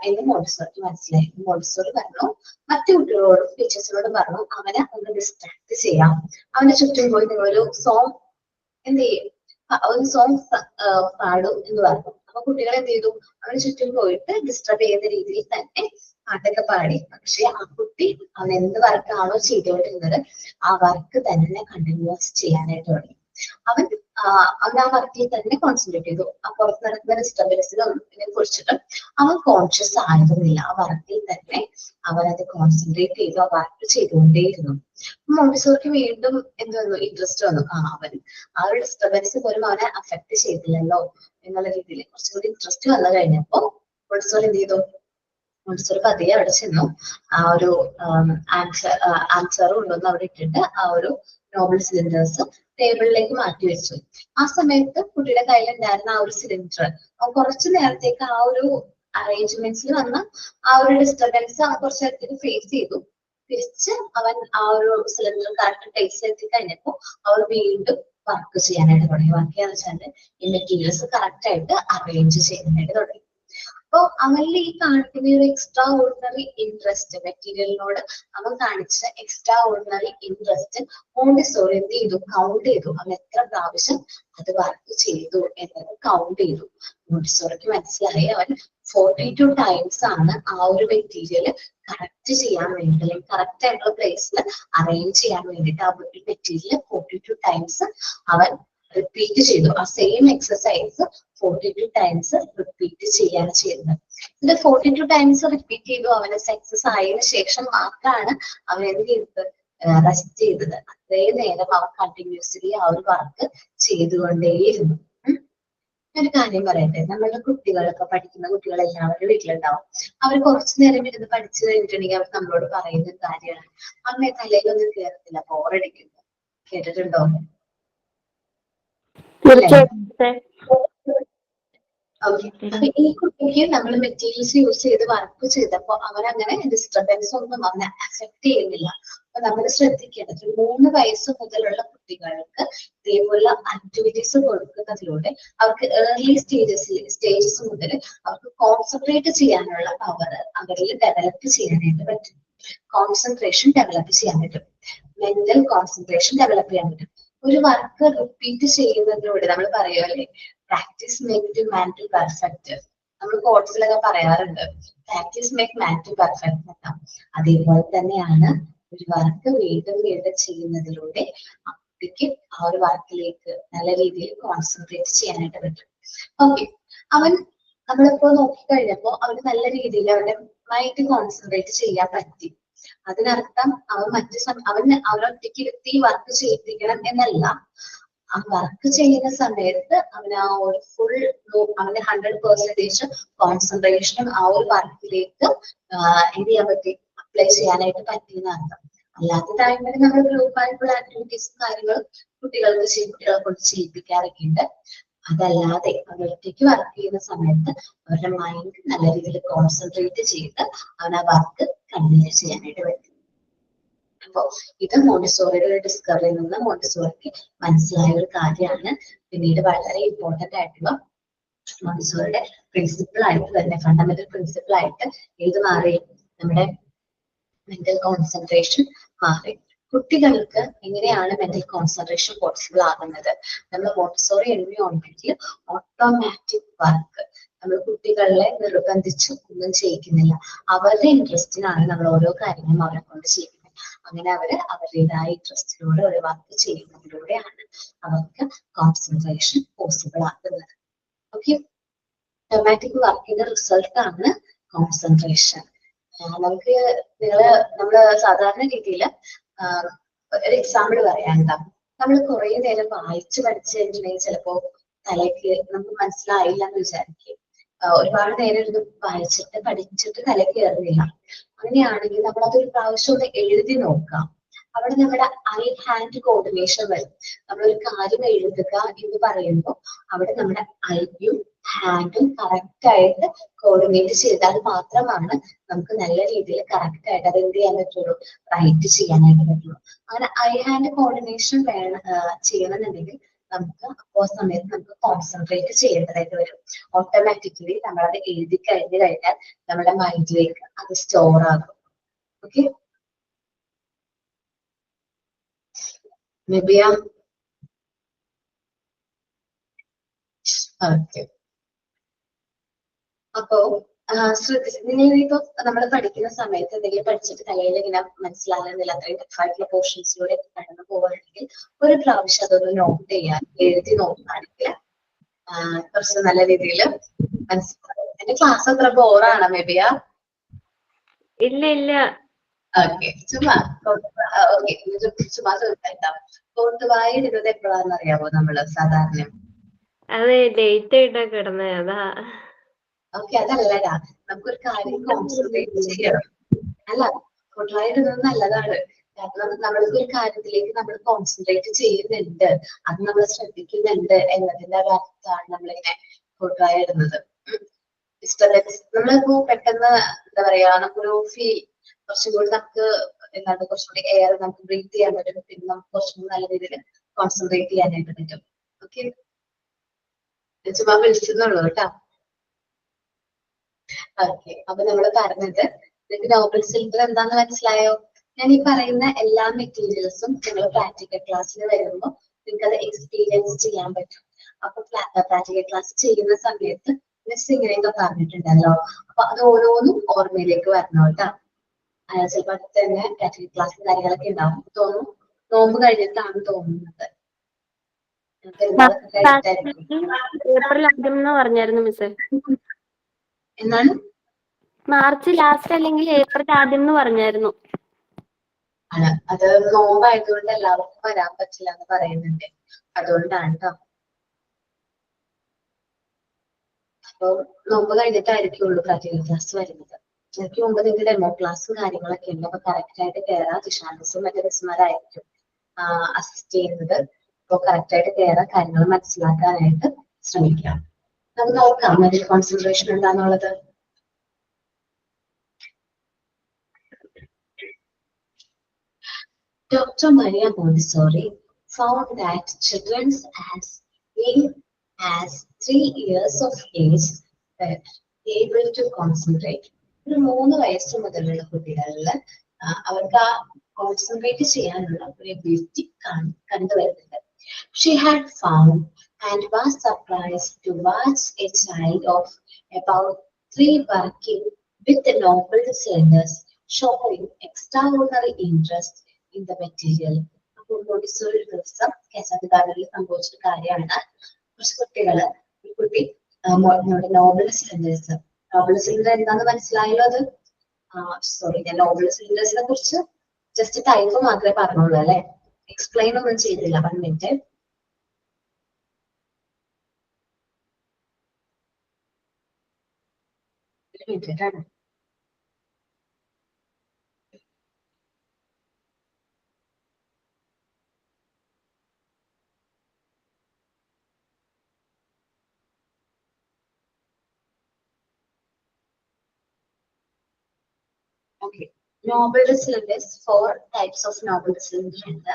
എന്ന് മോണ്ടിസോറിക്ക് മനസ്സിലായി. മോണ്ടിസോറി പറഞ്ഞു, മറ്റു കുട്ടികളോടും ടീച്ചേഴ്സിനോടും പറഞ്ഞു, അവനെ ഒന്ന് ഡിസ്ട്രാക്ട് ചെയ്യാം, അവന്റെ ചുറ്റും പോയി നിങ്ങളൊരു സോങ് എന്ത് ചെയ്യും, ഒരു സോങ് പാടും എന്ന് പറഞ്ഞു. അപ്പൊ കുട്ടികൾ എന്ത് ചെയ്തു? അവന് ചുറ്റും പോയിട്ട് ഡിസ്റ്റർബ് ചെയ്യുന്ന രീതിയിൽ തന്നെ പാട്ടൊക്കെ പാടി. പക്ഷെ ആ കുട്ടി അവൻ എന്ത് വർക്കാണോ ചെയ്തുകൊണ്ടിരുന്നത് ആ വർക്ക് തന്നെ കണ്ടിന്യൂസ് ചെയ്യാനായിട്ട് തുടങ്ങി. അവൻ ആ വർക്കിൽ തന്നെ കോൺസെൻട്രേറ്റ് ചെയ്തു. ആ പുറത്ത് നടക്കുന്ന ഡിസ്റ്റർബൻസിനെ കുറിച്ചിട്ട് അവൻ കോൺഷ്യസ് ആയിരുന്നില്ല. ആ വർക്കിൽ തന്നെ അവൻ അത് കോൺസെൻട്രേറ്റ് ചെയ്തു, ആ വർക്ക് ചെയ്തുകൊണ്ടേയിരുന്നു. മോണ്ടിസോറിക്ക് വീണ്ടും എന്ത് വന്നു? ഇൻട്രസ്റ്റ് വന്നു. അവൻ ആ ഒരു ഡിസ്റ്റർബൻസ് പോലും അവനെ അഫക്ട് ചെയ്തില്ലല്ലോ എന്നുള്ള രീതിയിൽ കുറച്ചുകൂടി ഇൻട്രസ്റ്റ് വന്നു കഴിഞ്ഞപ്പോ മോണ്ടിസോറി എന്ത് ചെയ്തു? മോണ്ടിസോറി പതിയെ അവിടെ ചെന്നു, ആ ഒരു ആൻസർ കൊണ്ടുവന്ന് അവിടെ ഇട്ടിട്ട് ആ ഒരു നോബൽ സിലിണ്ടേഴ്സ് ടേബിളിലേക്ക് മാറ്റി വെച്ചു. ആ സമയത്ത് കുട്ടിയുടെ കയ്യിലുണ്ടായിരുന്ന ആ ഒരു സിലിണ്ടർ കുറച്ചു നേരത്തേക്ക് ആ ഒരു അറേഞ്ച്മെന്റ്സിൽ വന്ന ആ ഒരു ഡിസ്റ്റർബൻസ് അവൻ കുറച്ചു നേരത്തേക്ക് ഫേസ് ചെയ്തു. തിരിച്ച് അവൻ ആ ഒരു സിലിണ്ടർ കറക്റ്റ് പ്ലേസിൽ എത്തി കഴിഞ്ഞപ്പോ അവൻ വീണ്ടും വർക്ക് ചെയ്യാനായിട്ട് തുടങ്ങി. വർക്ക് ചെയ്യാന്ന് വെച്ചാൽ ഈ മെറ്റീരിയൽസ് കറക്റ്റ് ആയിട്ട് അറേഞ്ച് ചെയ്യാനായിട്ട് തുടങ്ങി. അപ്പൊ അവനിൽ ഈ കാണിക്കുന്ന ഒരു എക്സ്ട്രാ ഓർഡിനറി ഇൻട്രസ്റ്റ്, മെറ്റീരിയലിനോട് അവൻ കാണിച്ച എക്സ്ട്രാ ഓർഡിനറി ഇൻട്രസ്റ്റ് മോണ്ടിസോറി എന്ത് ചെയ്തു? കൗണ്ട് ചെയ്തു. അവൻ എത്ര പ്രാവശ്യം അത് വർക്ക് ചെയ്തു എന്നത് കൗണ്ട് ചെയ്തു. മോണ്ടിസോറിക്ക് മനസ്സിലായി അവൻ 42 ടൈംസ് ആണ് ആ ഒരു മെറ്റീരിയൽ കറക്റ്റ് ചെയ്യാൻ വേണ്ടി, അല്ലെങ്കിൽ കറക്റ്റ് ആയിട്ടുള്ള പ്ലേസിൽ അറേഞ്ച് ചെയ്യാൻ വേണ്ടിയിട്ട് ആ മെറ്റീരിയൽ 42 ടൈംസ് അവൻ റിപ്പീറ്റ് ചെയ്തു. ആ സെയിം എക്സസൈസ് 42 ടൈംസ് റിപ്പീറ്റ് ചെയ്യാണ് ചെയ്യുന്നത്. ഇത് 42 ടൈംസ് റിപ്പീറ്റ് ചെയ്തു. അവന് സക്സസ് ആയതിനു ശേഷം മാത്രമാണ് അവൻ എന്ത് ചെയ്തത്? റെസ്റ്റ് ചെയ്തത്. അത്രയും നേരം അവൻ കണ്ടിന്യൂസ്ലി ആ ഒരു വർക്ക് ചെയ്തുകൊണ്ടേയിരുന്നു. ഒരു കാര്യം പറയട്ടെ, നമ്മളുടെ കുട്ടികളൊക്കെ പഠിക്കുന്ന കുട്ടികൾ എല്ലാവരുടെ വീട്ടിലുണ്ടാവും. അവർ കുറച്ചു നേരം ഇരുന്ന് പഠിച്ചു കഴിഞ്ഞിട്ടുണ്ടെങ്കിൽ അവർ നമ്മളോട് പറയുന്ന കാര്യമാണ്, അമ്മ തലയിലൊന്നും കയറത്തില്ല, ബോറടിക്കുന്നു. കേട്ടിട്ടുണ്ടോ? തീർച്ചയായിട്ടും. ഓക്കെ. അപ്പൊ ഈ കുട്ടിക്ക് നമ്മൾ മെറ്റീരിയൽസ് യൂസ് ചെയ്ത് വർക്ക് ചെയ്തപ്പോ അവനങ്ങനെ ഡിസ്റ്റർബൻസ് ഒന്നും അവനെ അഫക്ട് ചെയ്യുന്നില്ല. അപ്പൊ നമ്മൾ ശ്രദ്ധിക്കേണ്ടത് 3 വയസ്സ് മുതലുള്ള കുട്ടികൾക്ക് ഇതേപോലുള്ള ആക്ടിവിറ്റീസ് കൊടുക്കുന്നതിലൂടെ അവർക്ക് ഏർലി സ്റ്റേജസ് മുതൽ അവർക്ക് കോൺസെൻട്രേറ്റ് ചെയ്യാനുള്ള പവർ അവരിൽ ഡെവലപ്പ് ചെയ്യാനായിട്ട് പറ്റും. കോൺസെൻട്രേഷൻ ഡെവലപ്പ് ചെയ്യാൻ പറ്റും. മെന്റൽ കോൺസെൻട്രേഷൻ ഡെവലപ്പ് ചെയ്യാൻ പറ്റും. ഒരു വർക്ക് റിപ്പീറ്റ് ചെയ്യുന്നതിലൂടെ നമ്മൾ പറയുമല്ലേ, practice make man to perfect. നമ്മൾ കോഴ്സിലൊക്കെ പറയാറുണ്ട്, practice make man to perfect എന്നൊക്കെ. അതേപോലെ തന്നെയാണ് ഒരു വർക്ക് വീണ്ടും വീണ്ടും ചെയ്യുന്നതിലൂടെ ആ കുട്ടിക്ക് ആ ഒരു വർക്കിലേക്ക് നല്ല രീതിയിൽ കോൺസെൻട്രേറ്റ് ചെയ്യാനായിട്ട് പറ്റും. ഓക്കെ. നമ്മളിപ്പോ നോക്കിക്കഴിഞ്ഞപ്പോ അവന് നല്ല രീതിയിൽ അവന്റെ മൈൻഡ് കോൺസെൻട്രേറ്റ് ചെയ്യാൻ പറ്റി. അതിനർത്ഥം അവനൊറ്റയ്ക്ക് ഇരുത്തി വർക്ക് ചെയ്യിപ്പിക്കണം എന്നല്ല. ആ വർക്ക് ചെയ്യുന്ന സമയത്ത് അവന് ആ ഒരു അവന്റെ 100% കോൺസെൻട്രേഷനും ആ ഒരു വർക്കിലേക്ക് എന്ത് ചെയ്യാൻ പറ്റി, അപ്ലൈ ചെയ്യാനായിട്ട് പറ്റിയെന്ന് അർത്ഥം. അല്ലാത്ത ടൈമിൽ നമ്മൾ ഗ്രൂപ്പായിട്ടുള്ള ആക്ടിവിറ്റീസും കാര്യങ്ങളും കുട്ടികളെ കൊണ്ട് ചെയ്യിപ്പിക്കാറൊക്കെ ഉണ്ട്. അതല്ലാതെ അവരൊറ്റയ്ക്ക് വർക്ക് ചെയ്യുന്ന സമയത്ത് അവരുടെ മൈൻഡ് നല്ല രീതിയിൽ കോൺസെൻട്രേറ്റ് ചെയ്ത് അവൻ ആ വർക്ക് കണ്ടിന്യൂ ചെയ്യാനായിട്ട് പറ്റും. അപ്പോ ഇത് മോണ്ടിസോറിയുടെ ഒരു ഡിസ്കവറിയിൽ നിന്ന് മോണ്ടിസോറിക്ക് മനസ്സിലായ ഒരു കാര്യമാണ്. പിന്നീട് വളരെ ഇമ്പോർട്ടന്റ് ആയിട്ടുള്ള മോണ്ടിസോറിയുടെ പ്രിൻസിപ്പിൾ ആയിട്ട് തന്നെ ഫണ്ടമെന്റൽ പ്രിൻസിപ്പിൾ ആയിട്ട് ഏത് മാറി, നമ്മുടെ മെന്റൽ കോൺസെൻട്രേഷൻ മാറി. കുട്ടികൾക്ക് എങ്ങനെയാണ് മെന്റൽ കോൺസെൻട്രേഷൻ പോസിബിൾ ആകുന്നത്? നമ്മൾ മോണ്ടിസോറി എൻവയോൺമെന്റിൽ ഓട്ടോമാറ്റിക് വർക്ക് നമ്മൾ കുട്ടികളെ നിർബന്ധിച്ച് ഒന്നും ചെയ്യിക്കുന്നില്ല. അവരുടെ ഇൻട്രസ്റ്റിനാണ് നമ്മൾ ഓരോ കാര്യങ്ങളും അവരെ കൊണ്ട് ചെയ്യുന്നത്. അങ്ങനെ അവരുടേതായ ഇൻട്രസ്റ്റിലൂടെ ഒരു വർക്ക് ചെയ്യുന്നതിലൂടെയാണ് അവർക്ക് കോൺസെൻട്രേഷൻ പോസിബിൾ ആകുന്നത്. ഓക്കെ. ഓട്ടോമാറ്റിക് വർക്കിന്റെ റിസൾട്ട് ആണ് കോൺസെൻട്രേഷൻ. നമ്മള് സാധാരണ രീതിയിൽ ഒരു എക്സാമ്പിൾ പറയാനുണ്ടാ. നമ്മൾ കുറെ നേരം വായിച്ചു പഠിച്ചു കഴിഞ്ഞിട്ടുണ്ടെങ്കിൽ ചിലപ്പോ തലയ്ക്ക് നമുക്ക് മനസ്സിലായില്ല എന്ന് വിചാരിക്കും. ഒരുപാട് നേരം ഇത് വായിച്ചിട്ട് പഠിച്ചിട്ട് തലയ്ക്ക് കയറുന്നില്ല. അങ്ങനെയാണെങ്കിൽ നമ്മൾ അതൊരു പ്രാവശ്യം ഒന്ന് എഴുതി നോക്കാം. അവിടെ നമ്മുടെ ഐ ഹാൻഡ് കോർഡിനേഷൻ വരും. നമ്മളൊരു കാര്യം എഴുതുക എന്ന് പറയുമ്പോൾ അവിടെ നമ്മുടെ ഐയും ഹാൻഡും കറക്റ്റ് ആയിട്ട് കോർഡിനേറ്റ് ചെയ്താൽ മാത്രമാണ് നമുക്ക് നല്ല രീതിയിൽ കറക്റ്റ് ആയിട്ട് അത് എന്ത് ചെയ്യാൻ പറ്റുള്ളൂ, റൈറ്റ് ചെയ്യാനായിട്ട് പറ്റുള്ളൂ. അങ്ങനെ ഐ ഹാൻഡ് കോർഡിനേഷൻ ചെയ്യണമെന്നുണ്ടെങ്കിൽ നമുക്ക് ആ സമയത്ത് നമുക്ക് കോൺസെൻട്രേറ്റ് ചെയ്യേണ്ടതായിട്ട് വരും. ഓട്ടോമാറ്റിക്കലി നമ്മളത് എഴുതി കഴിഞ്ഞു കഴിഞ്ഞാൽ നമ്മുടെ മൈൻഡിലേക്ക് അത് സ്റ്റോർ ആകും. ഓക്കെ. മെബിയ ഓക്കെ. അപ്പോ നിങ്ങളിപ്പോ നമ്മൾ പഠിക്കുന്ന സമയത്ത് എന്തെങ്കിലും പഠിച്ചിട്ട് തലയിൽ ഇങ്ങനെ മനസ്സിലാകുന്നില്ല, അത്രയും ടഫായിട്ടുള്ള പോർഷൻസിലൂടെ കടന്നു പോവുകയാണെങ്കിൽ ഒരു പ്രാവശ്യം അതൊന്ന് നോട്ട് ചെയ്യാൻ എഴുതി നോക്കുകയാണെങ്കിൽ കുറച്ച് നല്ല രീതിയിൽ മനസ്സിലാവും. എന്റെ ക്ലാസ് അത്ര ബോറാണോ മെബിയ? ഇല്ല. ഓക്കെ. ചുമ്മാ ചോദിക്കാം. കോട്ടുവായി ഇരുന്നത് എപ്പോഴാന്ന് അറിയാമോ നമ്മള് സാധാരണ? അതെ, ലേറ്റ് ആയിട്ടാ കിടന്നേ, അതാ. ഓക്കെ. അതല്ലടാ, നമുക്കൊരു കാര്യം കോൺസെൻട്രേറ്റ് ചെയ്യണം. അല്ല, കോട്ടുവായി ഇടുന്നത് നല്ലതാണ്. കാരണം നമ്മൾക്ക് ഒരു കാര്യത്തിലേക്ക് നമ്മൾ കോൺസെൻട്രേറ്റ് ചെയ്യുന്നുണ്ട്, അത് നമ്മൾ ശ്രദ്ധിക്കുന്നുണ്ട് എന്നതിന്റെ ഒരു അർത്ഥമാണ് നമ്മളിങ്ങനെ കോട്ടുവായി ഇടുന്നത്. ഡിസ്റ്റർബൻസ് നമ്മളിപ്പോ പെട്ടെന്ന് എന്താ പറയാ, നമുക്കൊരു കുറച്ചും കൂടി നമുക്ക് എന്താണ് കുറച്ചുകൂടി എയർ നമുക്ക് ബ്രീത്ത് ചെയ്യാൻ പറ്റും. പിന്നെ നമുക്ക് കുറച്ചും കൂടി നല്ല രീതിയിൽ കോൺസെൻട്രേറ്റ് ചെയ്യാനായിട്ട് പറ്റും. ഓക്കെ. ചുമ്മാ വിളിച്ചെന്നുള്ളൂ കേട്ടോ. ഓക്കെ. അപ്പൊ നമ്മൾ പറഞ്ഞത് നിങ്ങൾക്ക് നോബൽ സിലിണ്ടർ എന്താന്ന് മനസ്സിലായോ? ഞാൻ ഈ പറയുന്ന എല്ലാ മെറ്റീരിയൽസും നിങ്ങൾ പ്രാക്ടിക്കൽ ക്ലാസ്സിൽ വരുമ്പോൾ നിങ്ങൾക്ക് അത് എക്സ്പീരിയൻസ് ചെയ്യാൻ പറ്റും. അപ്പൊ പ്രാക്ടിക്കൽ ക്ലാസ് ചെയ്യുന്ന സമയത്ത് മിസ് ഇങ്ങനെയൊക്കെ പറഞ്ഞിട്ടുണ്ടല്ലോ, അപ്പൊ അത് ഓരോന്നും ഓർമ്മയിലേക്ക് വരണം കേട്ടോ. ചിലപ്പോ അടുത്ത് തന്നെ പ്രാക്ടിക്കൽ ക്ലാസ് കാര്യങ്ങളൊക്കെ ഉണ്ടാവും. തോന്നുന്നു നോമ്പ് കഴിഞ്ഞിട്ടാണ് തോന്നുന്നത്. ഏപ്രിൽ 2 പറഞ്ഞായിരുന്നു മിസ്. എന്നാണ്? മാർച്ച് ലാസ്റ്റ് അല്ലെങ്കിൽ ഏപ്രിൽ 2 പറഞ്ഞായിരുന്നു. അത് നോമ്പായതുകൊണ്ട് എല്ലാവർക്കും വരാൻ പറ്റില്ല എന്ന് പറയുന്നുണ്ട്. അതുകൊണ്ടാണ് കേട്ടോ. അപ്പൊ നോമ്പ് കഴിഞ്ഞിട്ടായിരിക്കുള്ളൂ പ്രാക്ടിക്കൽ ക്ലാസ് വരുന്നത്. എനിക്ക് മുമ്പ് നിങ്ങൾക്ക് ഡെമോ ക്ലാസ്സും കാര്യങ്ങളൊക്കെ ഉണ്ട്. അപ്പൊ കറക്റ്റ് ആയിട്ട് കയറാം. ജിഷാൻസും മറ്റേ മിസ്സുമാരായിരിക്കും അസിസ്റ്റ് ചെയ്യുന്നത്. അപ്പൊ കറക്റ്റ് ആയിട്ട് കയറാൻ കാര്യങ്ങൾ മനസ്സിലാക്കാനായിട്ട് ശ്രമിക്കാം. നമുക്ക് നോക്കാം മെന്റൽ കോൺസെൻട്രേഷൻ എന്താന്നുള്ളത്. Dr. Maria Montessori found that children as young as 3 years of age were able to concentrate. ഒരു 3 വയസ്സ് മുതലുള്ള കുട്ടികളിൽ അവർക്ക് ആ കോൺസെൻട്രേറ്റ് ചെയ്യാനുള്ള ഒരു എബിലിറ്റി കണ്ടുവരുന്നുണ്ട്. She had found and was surprised to watch a child of about 3 working with the noble cylinders showing extraordinary interest in the material. അപ്പോൾ മോണ്ടിസോറി ഒരു ദിവസം കേസാറ്റ് ഗാർഡനിൽ സംഭവിച്ചൊരു കാര്യമാണ്. കുറച്ച് കുട്ടികള് ഒരു കുട്ടി നോബൽ സിലിണ്ടേഴ്സ് എന്താന്ന് മനസ്സിലായല്ലോ? അത് സോറി, ഞാൻ നോബൽ സിലിണ്ടേഴ്സിനെ കുറിച്ച് ജസ്റ്റ് ടൈപ്പ് മാത്രമേ പറഞ്ഞുള്ളൂ അല്ലെ, എക്സ്പ്ലെയിൻ ഒന്നും ചെയ്തില്ല. 1 minute. Okay. Noble cylinders, 4 types of noble cylinder ഉണ്ട്.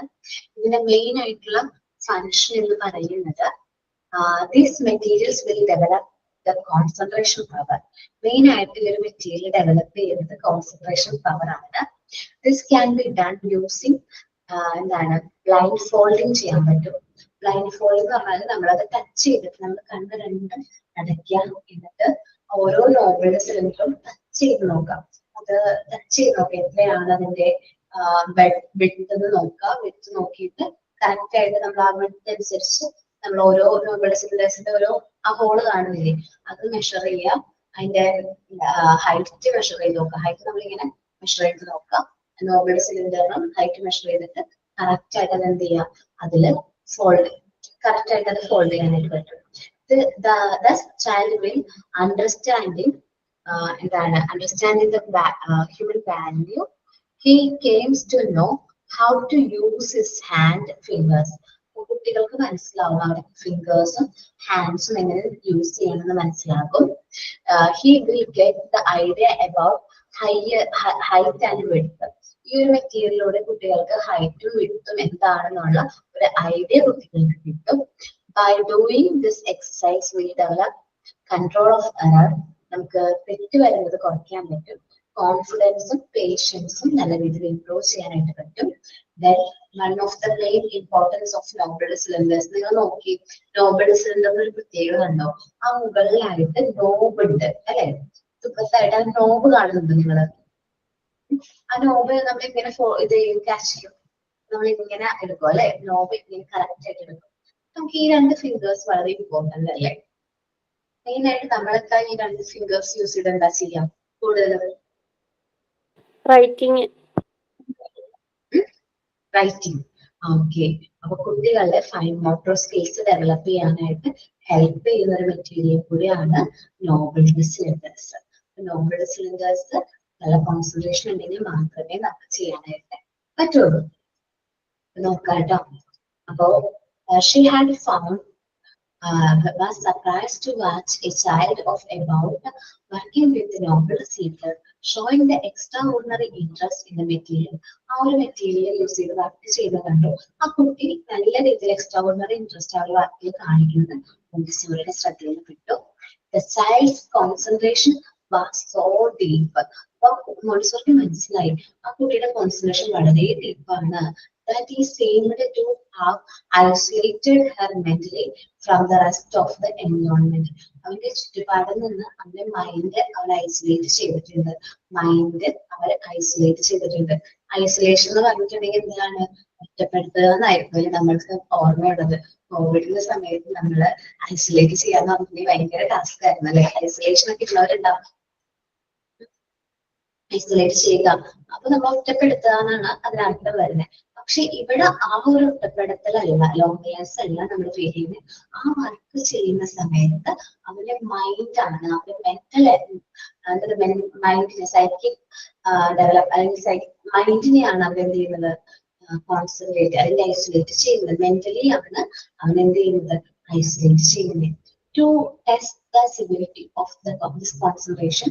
ഇതിന്റെ മെയിൻ ആയിട്ടുള്ള ഫങ്ഷൻ എന്ന് പറയുന്നത് these materials will develop the concentration power. Main ആയിട്ട് ഈ ഒരു മെറ്റീരിയൽ ഡെവലപ്പ് ചെയ്യുന്നത് കോൺസെൻട്രേഷൻ പവർ ആണ്. This can be done using എന്താണ് ബ്ലൈൻഡ് ഫോൾഡിങ് ചെയ്യാൻ പറ്റും. ബ്ലൈൻഡ് ഫോൾഡിങ് എന്ന് പറഞ്ഞാൽ നമ്മളത് ടച്ച് ചെയ്തിട്ട് നമ്മൾ കണ്ണ് രണ്ടും അടയ്ക്കുക, എന്നിട്ട് ഓരോ നോബൽ സിലിണ്ടറും ടച്ച് ചെയ്ത് നോക്കാം. അത് ടച്ച് ചെയ്ത് നോക്കാം എത്രയാണ് അതിന്റെ വെട്ട് എന്ന് നോക്കാം. വെട്ട് നോക്കിയിട്ട് കറക്റ്റ് ആയിട്ട് നമ്മൾ ആ വെട്ട് അനുസരിച്ച് നമ്മൾ ഓരോ നോബൽ സിലിണ്ടേഴ്സിന്റെ ഓരോ ആ ഹോള് കാണുന്നില്ലേ, അത് മെഷർ ചെയ്യുക. അതിന്റെ ഹൈറ്റ് മെഷർ ചെയ്ത് നോക്കാം. ഹൈറ്റ് നമ്മളിങ്ങനെ മെഷർ ചെയ്ത് നോക്കാം. നോബൽ സിലിണ്ടറിനും ഹൈറ്റ് മെഷർ ചെയ്തിട്ട് കറക്റ്റ് ആയിട്ട് അത് എന്ത് ചെയ്യാം, അതില് ഫോൾഡ് കറക്റ്റ് ആയിട്ട് അത് ഫോൾഡ് ചെയ്യാനായിട്ട് പറ്റും. Thus child will understanding the human value. He came to know how to use his fingers. കുട്ടികൾക്ക് മനസ്സിലാവും അവരുടെ ഫിംഗേഴ്സും ഹാൻഡ്സും എങ്ങനെ യൂസ് ചെയ്യണമെന്ന് മനസ്സിലാകും. He will get the idea about height and width. ഈ ഒരു മെറ്റീരിയലിലൂടെ കുട്ടികൾക്ക് ഹൈറ്റും വിഡ്ത്തും എന്താണെന്നുള്ള ഒരു ഐഡിയ കുട്ടികൾക്ക് കിട്ടും. By doing this exercise we develop control of error. നമുക്ക് തെറ്റ് വരുന്നത് കുറയ്ക്കാൻ പറ്റും. കോൺഫിഡൻസും പേഷ്യൻസും നല്ല രീതിയിൽ ഇംപ്രൂവ് ചെയ്യാനായിട്ട് പറ്റും. Then one of the main importance of noble cylinders, നിങ്ങൾ നോക്കി നോബൽ സിലിണ്ടറിന് ഒരു പ്രത്യേകത ഉണ്ടോ? ആ മുകളിലായിട്ട് നോബ് ഉണ്ട് അല്ലെ, തുക്കത്തായിട്ട് ആ നോബ് കാണുന്നുണ്ട് നിങ്ങള്. ആ നോബ് നമ്മൾ ഇങ്ങനെ ഇത് ക്യാച്ച് ചെയ്യും, നമ്മൾ ഇങ്ങനെ എടുക്കും അല്ലെ, നോബ് ഇങ്ങനെ കറക്റ്റ് ആയിട്ട് എടുക്കും. നമുക്ക് ഈ 2 ഫിംഗേഴ്സ് വളരെ ഇമ്പോർട്ടന്റ് അല്ലേ. മെയിൻ ആയിട്ട് നമ്മളൊക്കെ ഈ 2 ഫിംഗേഴ്സ് യൂസ് ചെയ്ത് എന്താ ചെയ്യാം കൂടുതൽ? റൈറ്റിംഗ്. ഓക്കെ. അപ്പൊ കുട്ടികളുടെ ഫൈൻ മോട്ടോർ സ്കിൽസ് ഡെവലപ്പ് ചെയ്യാനായിട്ട് ഹെൽപ്പ് ചെയ്യുന്ന ഒരു മെറ്റീരിയൽ കൂടിയാണ് നോബൽ സിലിണ്ടേഴ്സ്. നോബൽ സിലിണ്ടേഴ്സ് നല്ല കോൺസെൻട്രേഷൻ ഉണ്ടെങ്കിൽ മാത്രമേ നമുക്ക് ചെയ്യാനായിട്ട് പറ്റുള്ളൂ. നോക്കാം കേട്ടോ. അപ്പോ she had found was surprised to watch a child of about working with the noble cylinder showing the extraordinary interest in the material. ആ ഒരു മെറ്റീരിയൽ യൂസ് ചെയ്ത് വർക്ക് ചെയ്ത് കണ്ടു. ആ കുട്ടി നല്ല രീതിയിൽ എക്സ്ട്രാ ഇൻട്രസ്റ്റ് ആ ഒരു വർക്കിൽ കാണിക്കുന്നത് മോണ്ടിസോറിയുടെ ശ്രദ്ധയിൽ പെട്ടു. The child's concentration was so deep. അപ്പൊ മോണ്ടിസോറിക്ക് മനസ്സിലായി ആ കുട്ടിയുടെ കോൺസെൻട്രേഷൻ വളരെ ഡീപ്പാണ്. That he seemed to have isolated her mentally from the rest of the environment. അവന്റെ ചുറ്റുപാടിൽ നിന്ന് അവന്റെ മൈൻഡ് അവൻ ഐസൊലേറ്റ് ചെയ്തിട്ടുണ്ട്. ഐസൊലേഷൻ എന്ന് പറഞ്ഞിട്ടുണ്ടെങ്കിൽ എന്താണ്? ഒറ്റപ്പെടുത്തുക എന്നായിരുന്നു നമ്മൾക്ക് ഓർമ്മയുള്ളത്. കോവിഡിന്റെ സമയത്ത് നമ്മള് ഐസൊലേറ്റ് ചെയ്യാന്ന് പറഞ്ഞിട്ടുണ്ടെങ്കിൽ ഭയങ്കര ടാസ്ക് ആയിരുന്നു അല്ലെ. ഐസൊലേഷൻ ഒക്കെ ഉള്ളവരുണ്ടാവും. ഐസൊലേറ്റ് ചെയ്യുക, അപ്പൊ നമ്മൾ ഒറ്റപ്പെടുത്തുക എന്നാണ് അതിനർത്ഥം വരുന്നത്. പക്ഷെ ഇവിടെ ആ ഒരു ഒറ്റപ്പെടുത്തലല്ല, ലോൺലിനെസ് അല്ല നമ്മൾ ഫീൽ ചെയ്യുന്നത്. ആ വർക്ക് ചെയ്യുന്ന സമയത്ത് അവന്റെ മൈൻഡാണ്, അവന്റെ മൈൻഡിനെ സൈക്കിക് ഡെവലപ്പ് അല്ലെങ്കിൽ മൈൻഡിനെയാണ് അവൻ എന്ത് ചെയ്യുന്നത്, കോൺസെൻട്രേറ്റ് അല്ലെങ്കിൽ ഐസൊലേറ്റ് ചെയ്യുന്നത്. മെന്റലി ആണ് അവൻ എന്ത് ചെയ്യുന്നത്, ഐസൊലേറ്റ് ചെയ്യുന്നത്. To test the severity of this concentration,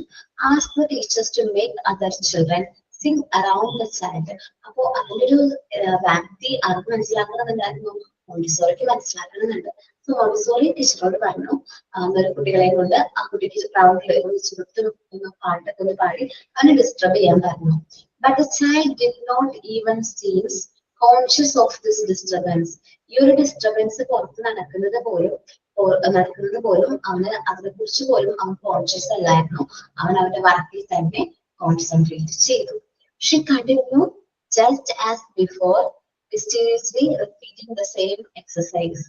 ask the teachers to make other children sing around the child. അപ്പോ അതിലൊരു വ്യാപ്തി അവർക്ക് മനസ്സിലാക്കണമെന്നുണ്ടായിരുന്നു, മോണ്ടിസോറിക്ക് മനസ്സിലാക്കണമെന്നുണ്ട്. സോ മോണ്ടിസോറി ടീച്ചറോട് പറഞ്ഞു, ഒരു കുട്ടികളെ കൊണ്ട് ആ കുട്ടിക്ക് ക്രൗഡിൽ ഒന്ന് പാട്ടൊക്കെ ഒന്ന് പാടി അവനെ ഡിസ്റ്റർബ് ചെയ്യാൻ പറഞ്ഞു. But the child did not even seem conscious of this disturbance. ഈ ഒരു ഡിസ്റ്റർബൻസ് പുറത്ത് നടക്കുന്നത് പോലും അവന് അതിനെ കുറിച്ച് പോലും അവൻ കോൺഷ്യസ് അല്ലായിരുന്നു. അവൻ അവന്റെ വർക്കിൽ തന്നെ കോൺസെൻട്രേറ്റ് ചെയ്തു. She continued just as before, mysteriously repeating the same exercise.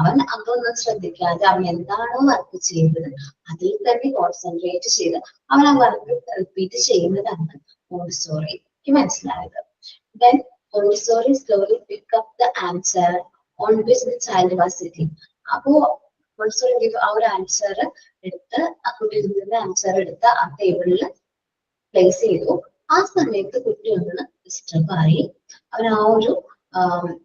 അവൻ അതൊന്നും ശ്രദ്ധിക്കാതെ അവൻ എന്താണോ വർക്ക് ചെയ്തത് അതിൽ തന്നെ കോൺസെൻട്രേറ്റ് ചെയ്ത് അവൻ ആ വർക്ക് റിപ്പീറ്റ് ചെയ്യുന്നതാണ് മോണ്ടിസോറിക്ക് മനസ്സിലായത്. Then Montessori slowly picked up the answer on which the child was sitting. അപ്പോ മോണ്ടിസോറി ആ ഒരു ആൻസർ എടുത്ത് ആ കുട്ടിയുടെ ആൻസർ എടുത്ത് ആ ടേബിളിൽ പ്ലേസ് ചെയ്തു. ആ സമയത്ത് കുട്ടി ഒന്ന് ഡിസ്റ്റർബ് ആയി. അവൻ ആ ഒരു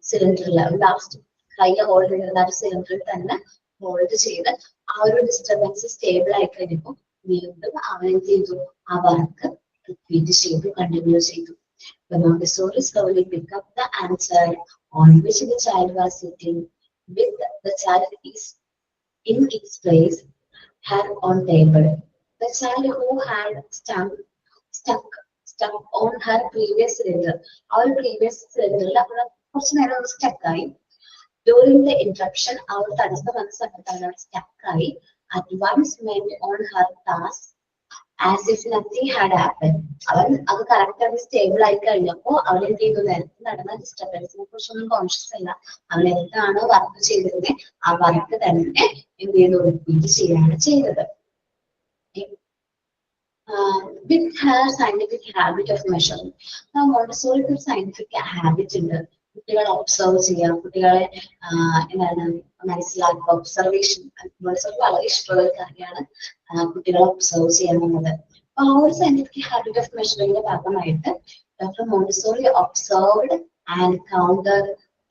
സിലിണ്ടറിൽ ലാസ്റ്റ് കയ്യിൽ ഹോൾഡ് ചെയ്തിരുന്ന ആ ഒരു സിലിണ്ടറിൽ തന്നെ ഹോൾഡ് ചെയ്ത് ആ ഒരു ഡിസ്റ്റർബൻസ് സ്റ്റേബിൾ ആയി കഴിഞ്ഞപ്പോൾ വീണ്ടും അവൻ എന്ത് ചെയ്തു, ആ വർക്ക് റിപ്പീറ്റ് ചെയ്തു, കണ്ടിന്യൂ ചെയ്തു. The Montessori slowly picked up the answer on which the child was sitting, with the child is in its place, her on table. The child who had stuck on her previous cylinder, our previous cylinder, കുറച്ചു നേരം stuck ആയി. During the interruption, our തടസ്സം വന്ന സമയത്താണ് stuck ആയി. At once went on her task as if nothing had happened. അവൻ അത് കറക്റ്റ് ആയി സ്റ്റേബിൾ ആയി കഴിഞ്ഞപ്പോ അവൻ എന്ത് ചെയ്തു, നേരത്തെ നടന്ന ഡിസ്റ്റർബൻസിനെ കുറിച്ചൊന്നും കോൺഷ്യസ് അല്ല. അവൻ എന്താണോ വർക്ക് ചെയ്തിരുന്നത് ആ വർക്ക് തന്നെ എന്ത് ചെയ്തു, റിപ്പീറ്റ് ചെയ്യാണ് ചെയ്തത്. With her scientific habit of measuring. മോണ്ടിസോറിക്ക് ഒരു സയന്റിഫിക് ഹാബിറ്റ് ഉണ്ട്. കുട്ടികളെ ഒബ്സർവ് ചെയ്യാം, കുട്ടികളെ എന്താണ് മനസ്സിലാക്കുക, ഒബ്സർവേഷൻ. മോണ്ടിസോറിക്ക് വളരെ ഇഷ്ടമുള്ള ഒരു കാര്യമാണ് കുട്ടികളെ ഒബ്സർവ് ചെയ്യാന്നുള്ളത്. അപ്പൊ ആ ഒരു സയന്റിഫിക് ഹാബിറ്റ് ഓഫ് മെഷറിംഗിന്റെ ഭാഗമായിട്ട് doctor Montessori observed and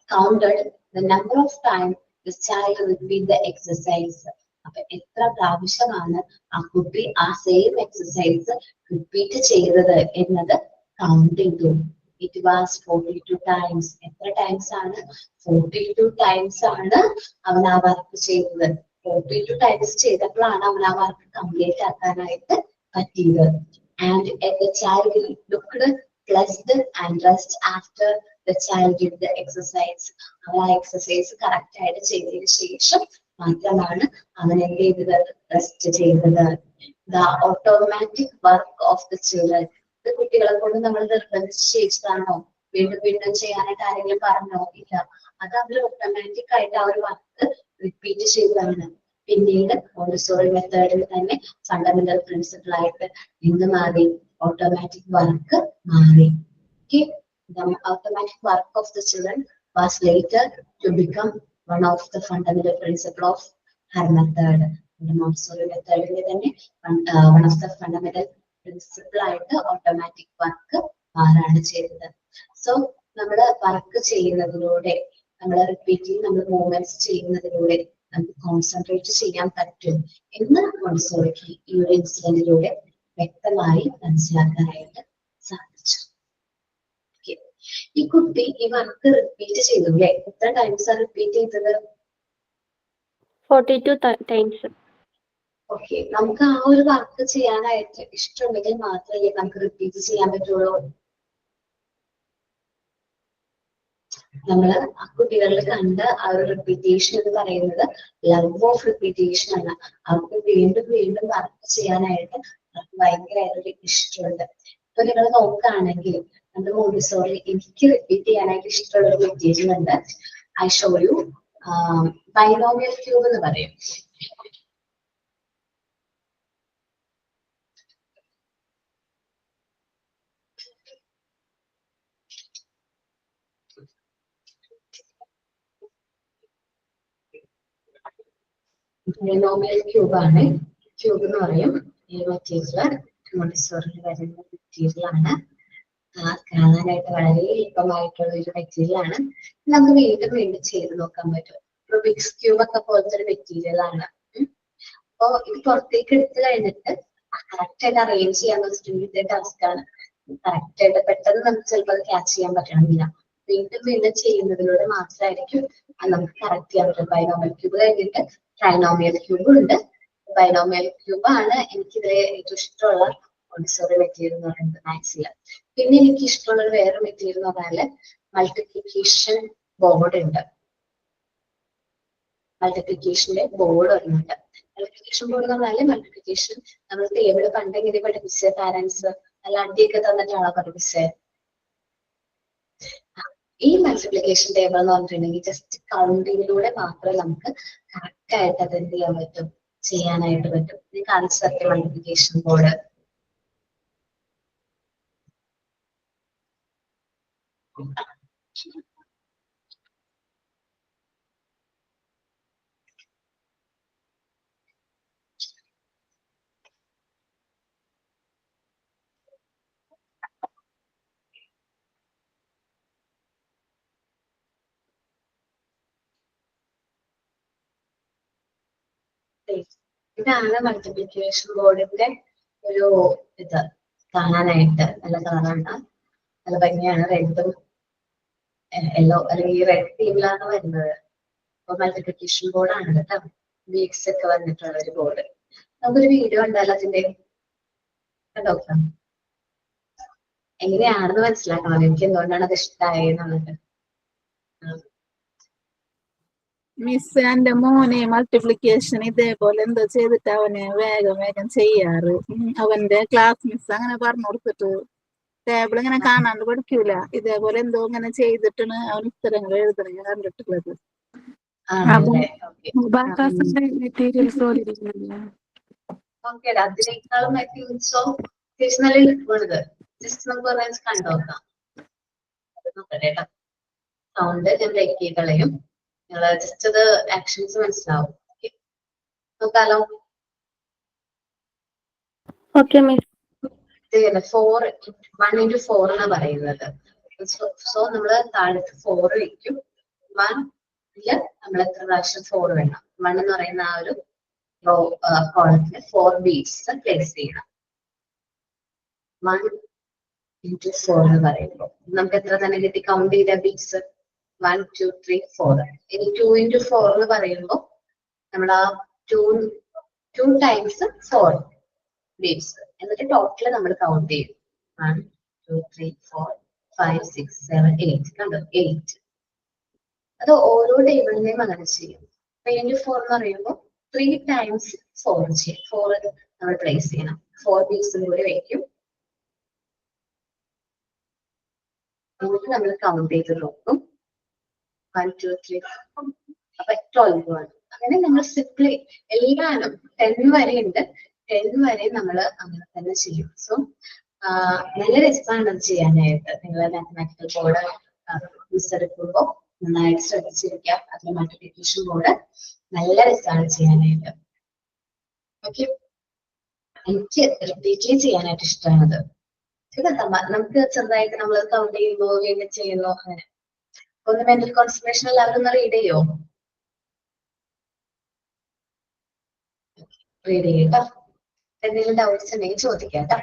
counted the number of times the child repeat the exercise. അപ്പൊ എത്ര പ്രാവശ്യമാണ് ആ കുട്ടി ആ സെയിം എക്സസൈസ് റിപ്പീറ്റ് ചെയ്തത് എന്നത് കൗണ്ട് ചെയ്തു. It was 42 times. എത്ര ടൈംസ് ആണ്? 42 times ആണ് അവൻ ആ വർക്ക് ചെയ്തത്. 42 times ചെയ്തപ്പോഴാണ് അവൻ ആ വർക്ക് കംപ്ലീറ്റ് ആക്കാനായിട്ട് പറ്റിയത്. And the child looked pleased and rest after the child did the exercise. അവൻ ആ എക്സസൈസ് കറക്റ്റ് ആയിട്ട് ചെയ്തതിനു ശേഷം മാത്രമാണ് അവൻ എന്ത് ചെയ്തത്, റെസ്റ്റ് ചെയ്തത്. The automatic work of the children. ഇത് കുട്ടികളെ കൊണ്ട് നമ്മൾ നിർബന്ധിച്ച് ചെയ്യിച്ചതാണോ? വീണ്ടും വീണ്ടും ചെയ്യാനായിട്ട് ആരെങ്കിലും പറഞ്ഞോ? ഇല്ല. അത് അവർ ഓട്ടോമാറ്റിക് ആയിട്ട് ആ ഒരു വർക്ക് റിപ്പീറ്റ് ചെയ്തതാണ്. പിന്നീട് മോണ്ടിസോറി മെത്തേഡിൽ തന്നെ ഫണ്ടമെന്റൽ പ്രിൻസിപ്പിൾ ആയിട്ട് എന്ത് മാറി? ഓട്ടോമാറ്റിക് വർക്ക് മാറി. The automatic work of the children was later to become one of the fundamental principle of her method. Montessori method തന്നെ one of the fundamental principle ആയിട്ട് ഓട്ടോമാറ്റിക് വർക്ക് മാറാണ് ചെയ്തത്. സോ നമ്മൾ വർക്ക് ചെയ്യുന്നതിലൂടെ, നമ്മൾ റിപ്പീറ്റിംഗ്, നമ്മൾ മൂവ്മെന്റ്സ് ചെയ്യുന്നതിലൂടെ നമുക്ക് കോൺസെൻട്രേറ്റ് ചെയ്യാൻ പറ്റും എന്ന് മോണ്ടിസോറിക്ക് ഈ ഒരു ഇൻസിഡന്റിലൂടെ വ്യക്തമായി മനസ്സിലാക്കാനായിട്ട് സാധിച്ചു. ഈ കുട്ടി ഈ വർക്ക് റിപ്പീറ്റ് ചെയ്തു അല്ലെ? എത്ര ടൈംസ് ആണ് റിപ്പീറ്റ് ചെയ്തത്? 42 times. ഓക്കെ, നമുക്ക് ആ ഒരു വർക്ക് ചെയ്യാനായിട്ട് ഇഷ്ടമുണ്ടെങ്കിൽ മാത്രമേ നമുക്ക് റിപ്പീറ്റ് ചെയ്യാൻ പറ്റുള്ളൂ. നമ്മള് ആ കുട്ടികളിൽ കണ്ട ആ ഒരു റിപ്പീറ്റേഷൻ എന്ന് പറയുന്നത് ലവ് ഓഫ് റിപ്പീറ്റേഷൻ ആണ്. അവർക്ക് വീണ്ടും വീണ്ടും വർക്ക് ചെയ്യാനായിട്ട് അവർക്ക് ഭയങ്കരമായിട്ടൊരു ഇഷ്ടമുണ്ട്. ഇപ്പൊ നിങ്ങൾ നോക്കുകയാണെങ്കിൽ നമ്മുടെ മോണ്ടിസോറി എനിക്ക് റിപ്പീറ്റ് ചെയ്യാനായിട്ട് ഇഷ്ടമുള്ള ഒരു മെറ്റീരിയൽ ഉണ്ട്. I show you. Binomial cube എന്ന് പറയും. ബൈനോമിയൽ ക്യൂബ് ആണ്. ക്യൂബ് എന്ന് പറയും ഈ മെറ്റീരിയൽ. മോണ്ടിസോറിയിൽ വരുന്ന മെറ്റീരിയൽ ആണ്. കാണാനായിട്ട് വളരെ എളുപ്പമായിട്ടുള്ള ഒരു മെറ്റീരിയൽ ആണ്. നമുക്ക് വീണ്ടും വീണ്ടും ചെയ്ത് നോക്കാൻ പറ്റും. റുബിക്സ് ക്യൂബ് ഒക്കെ പോലത്തെ ഒരു മെറ്റീരിയൽ ആണ്. അപ്പൊ ഇത് പുറത്തേക്ക് എടുത്തു കഴിഞ്ഞിട്ട് കറക്റ്റ് ആയിട്ട് അറേഞ്ച് ചെയ്യാന്ന് വെച്ചിട്ടുണ്ടെങ്കിൽ ടാസ്ക് ആണ്. കറക്റ്റ് ആയിട്ട് പെട്ടെന്ന് നമുക്ക് ചിലപ്പോൾ അത് ക്യാച്ച് ചെയ്യാൻ പറ്റണമെന്നില്ല. വീണ്ടും വീണ്ടും ചെയ്യുന്നതിലൂടെ മാത്രമായിരിക്കും അത് നമുക്ക് കറക്റ്റ് ചെയ്യാൻ പറ്റും. ബൈനോമിയൽ ക്യൂബ് കഴിഞ്ഞിട്ട് ട്രൈനോമിയൽ ക്യൂബ് ഉണ്ട്. ബൈനോമിയൽ ക്യൂബ് ആണ് എനിക്കിതിലെ ഏറ്റവും ഇഷ്ടമുള്ള മോണ്ടിസോറി മെറ്റീരിയൽ എന്ന് പറയുന്നത് മാത്സില്. പിന്നെ എനിക്ക് ഇഷ്ടമുള്ള വേറെ മെറ്റീരിയൽ എന്ന് പറഞ്ഞാല് മൾട്ടിപ്ലിക്കേഷൻ ബോർഡ് ഉണ്ട്. മൾട്ടിപ്ലിക്കേഷന്റെ ബോർഡ് വരുന്നുണ്ട്. മൾട്ടിപ്ലിക്കേഷൻ ബോർഡ് എന്ന് പറഞ്ഞാല് മൾട്ടിപ്ലിക്കേഷൻ നമ്മൾ ടേബിൾ പണ്ടെങ്ങനെ പഠിപ്പിച്ച പാരന്റ്സ് നല്ല അടിയൊക്കെ തന്നിട്ടാണോ പഠിപ്പിച്ചത്? ഈ മൾട്ടിപ്ലിക്കേഷൻ ടേബിൾ എന്ന് പറഞ്ഞിട്ടുണ്ടെങ്കിൽ ജസ്റ്റ് കൗണ്ടിങ്ങിലൂടെ മാത്രമേ നമുക്ക് കറക്റ്റ് ആയിട്ട് അത് എന്ത് ചെയ്യാൻ പറ്റും, ചെയ്യാനായിട്ട് പറ്റും. ഈ കൺസെപ്റ്റ് മൾട്ടിപ്ലിക്കേഷൻ ബോർഡ് ഇതാണ് മൾട്ടിപ്ലിക്കേഷൻ ബോർഡിന്റെ ഒരു ഇത് കാണാനായിട്ട് നല്ല കളറാണ്, നല്ല ഭംഗിയാണ്. റെഡും യെല്ലോ അല്ലെങ്കിൽ റെഡ് തീമിലാണ് വരുന്നത്. അപ്പൊ മൾട്ടിപ്ലിക്കേഷൻ ബോർഡാണ് കേട്ടോ. വീക്സ് ഒക്കെ വന്നിട്ടുള്ള ഒരു ബോർഡ്. നമുക്കൊരു വീഡിയോ ഉണ്ടായാലും അതിന്റെ കണ്ടോ എങ്ങനെയാണെന്ന് മനസ്സിലാക്കണം. എനിക്ക് എന്തുകൊണ്ടാണ് അത് ഇഷ്ടമായെന്നുള്ളത്. മിസ് എന്റെ മോനെ മൾട്ടിപ്ലിക്കേഷൻ ഇതേപോലെ എന്തോ ചെയ്തിട്ട് അവന് വേഗം വേഗം ചെയ്യാറ്. അവന്റെ ക്ലാസ് മിസ് അങ്ങനെ പറഞ്ഞു കൊടുത്തിട്ട് ടേബിൾ ഇങ്ങനെ കാണാണ്ട് പഠിക്കൂല. ഇതേപോലെ എന്തോ ഇങ്ങനെ ചെയ്തിട്ടാണ് അവൻ ഉത്തരങ്ങൾ എഴുതണ ഞാൻ കണ്ടിട്ടുള്ളത്. മെറ്റീരിയൽസ് ഓക്കെ, അതിനേക്കാളും നല്ല എളുപ്പമുള്ളത്. ജസ്റ്റ് നമുക്ക് പറഞ്ഞാൽ കണ്ടോക്കാം. നോക്കട്ടെ കേട്ടോ. സൗണ്ട് ഞാൻ ബ്രേക്ക് ചെയ്ത് കളയും. നിങ്ങൾ ജസ്റ്റ് അത് ആക്ഷൻസ് മനസ്സിലാവും. നോക്കാലോ. Okay miss. 1x4 എന്നാ പറയുന്നത്. സോ നമ്മള് താഴത്ത് 4 വെക്കും. 1 നമ്മൾ എത്ര പ്രാവശ്യം 4 വേണം. 1 എന്ന് പറയുന്ന ആ ഒരു കോളത്തിന് 4 ബീറ്റ്സ് പ്ലേസ് ചെയ്യണം. 1 into 4 എന്ന് പറയുമ്പോൾ നമുക്ക് എത്ര തന്നെ കിട്ടി? കൗണ്ട് ചെയ്ത ബീറ്റ്സ് 1 2 3 4. ഇനി 2 into 4 എന്ന് പറയുമ്പോൾ നമ്മൾ ആ 2 times 4 ബീറ്റ്സ് എന്നിട്ട് ടോട്ടൽ നമ്മൾ കൗണ്ട് ചെയ്യും. 1 2 3 4 5 6 7 8. കണ്ടോ 8. അത് ഓരോ ടേബിളിനെയും അങ്ങനെ ചെയ്യും. 3 into 4 എന്ന് പറയുമ്പോൾ 3 times 4 ചെയ്യും. 4 നമ്മൾ പ്ലേസ് ചെയ്യണം. 4 ബീറ്റ്സും കൂടി വയ്ക്കും. എന്നിട്ട് നമ്മൾ കൗണ്ട് ചെയ്ത് നോക്കും. 1 2 3 അപ്പൊ 12 ആണ്. അങ്ങനെ നമ്മൾ സിംപ്ലി എല്ലാവരും 10 വരെ ഉണ്ട്. 10 വരെ നമ്മൾ അങ്ങനെ തന്നെ ചെയ്യും. സോ നല്ല രസമാണ് അത് ചെയ്യാനായിട്ട്. നിങ്ങൾ മാത്തമാറ്റിക്കൽ ബോർഡ് മിസ് എടുക്കുമ്പോൾ നന്നായിട്ട് ശ്രദ്ധിച്ചിരിക്കാം. അതിന് മൾട്ടിപ്ലിക്കേഷൻ ബോർഡ് നല്ല രസമാണ് ചെയ്യാനായിട്ട്. ഓക്കെ, എനിക്ക് റിപ്പീറ്റ്ലി ചെയ്യാനായിട്ട് ഇഷ്ടമാണത്. നമുക്ക് ചെറുതായിട്ട് നമ്മൾ കൗണ്ട് ചെയ്യുമ്പോൾ വീണ്ടും ചെയ്യുന്നു. അങ്ങനെ ഒന്ന് മെന്റൽ കോൺസെൻട്രേഷൻ എല്ലാവരും ഒന്ന് റീഡ് ചെയ്യോ? റീഡ് ചെയ്യട്ടോ. എന്തെങ്കിലും ഡൗട്ട്സ് ഉണ്ടെങ്കിൽ ചോദിക്കാം കേട്ടോ.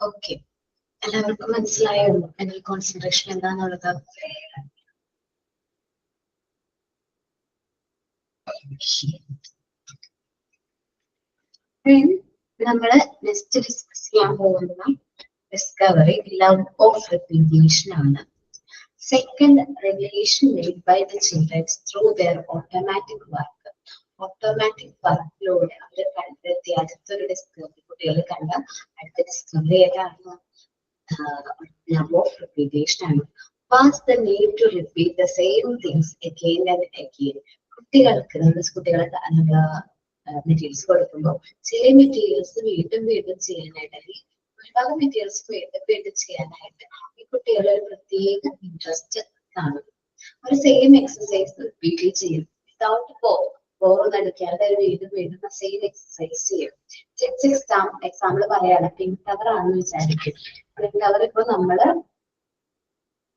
ഓക്കെ, എല്ലാവർക്കും മനസ്സിലായോ എന്നാൽ കോൺസെൻട്രേഷൻ എന്താന്നുള്ളത്? നമ്മള് നെക്സ്റ്റ് ഡിസ്കസ് ചെയ്യാൻ പോകുന്ന ഡിസ്കവറി ലവ് ഓഫ് റിപ്പീറ്റേഷൻ ആണ്. Second regulation made by the childrens through their automatic work. Automatic വർക്കിലൂടെ അവർ കണ്ടെത്തിയ അടുത്തൊരു ഡിസ്കവറി, കുട്ടികൾ കണ്ട അടുത്ത ഡിസ്കവറി ഏതാണ്? ലവ് ഓഫ് റിപ്പീറ്റേഷൻ ആണ്. Was the need to repeat the same things again and again. കുട്ടികൾക്ക് നമ്മള് മെറ്റീരിയൽസ് കൊടുക്കുമ്പോൾ ചില മെറ്റീരിയൽസ് വീണ്ടും വീണ്ടും ചെയ്യാനായിട്ട്, അല്ലെങ്കിൽ ഒരുപാട് മെറ്റീരിയൽസ് വീണ്ടും വീണ്ടും ചെയ്യാനായിട്ട് ഈ കുട്ടികളുടെ ഒരു പ്രത്യേക ഇൻട്രസ്റ്റ് കാണും. ഒരു സെയിം എക്സസൈസ് റിപ്പീറ്റ് ചെയ്യും വിതൗട്ട് ബോർ നടിക്കാതെ വീണ്ടും വീണ്ടും സെയിം എക്സസൈസ് ചെയ്യും. എക്സാമ്പിൾ പറയാണ്, പിങ്ക് ടവർ ആണെന്ന് വിചാരിക്കും. പിങ്ക് ടവർ ഇപ്പൊ നമ്മള്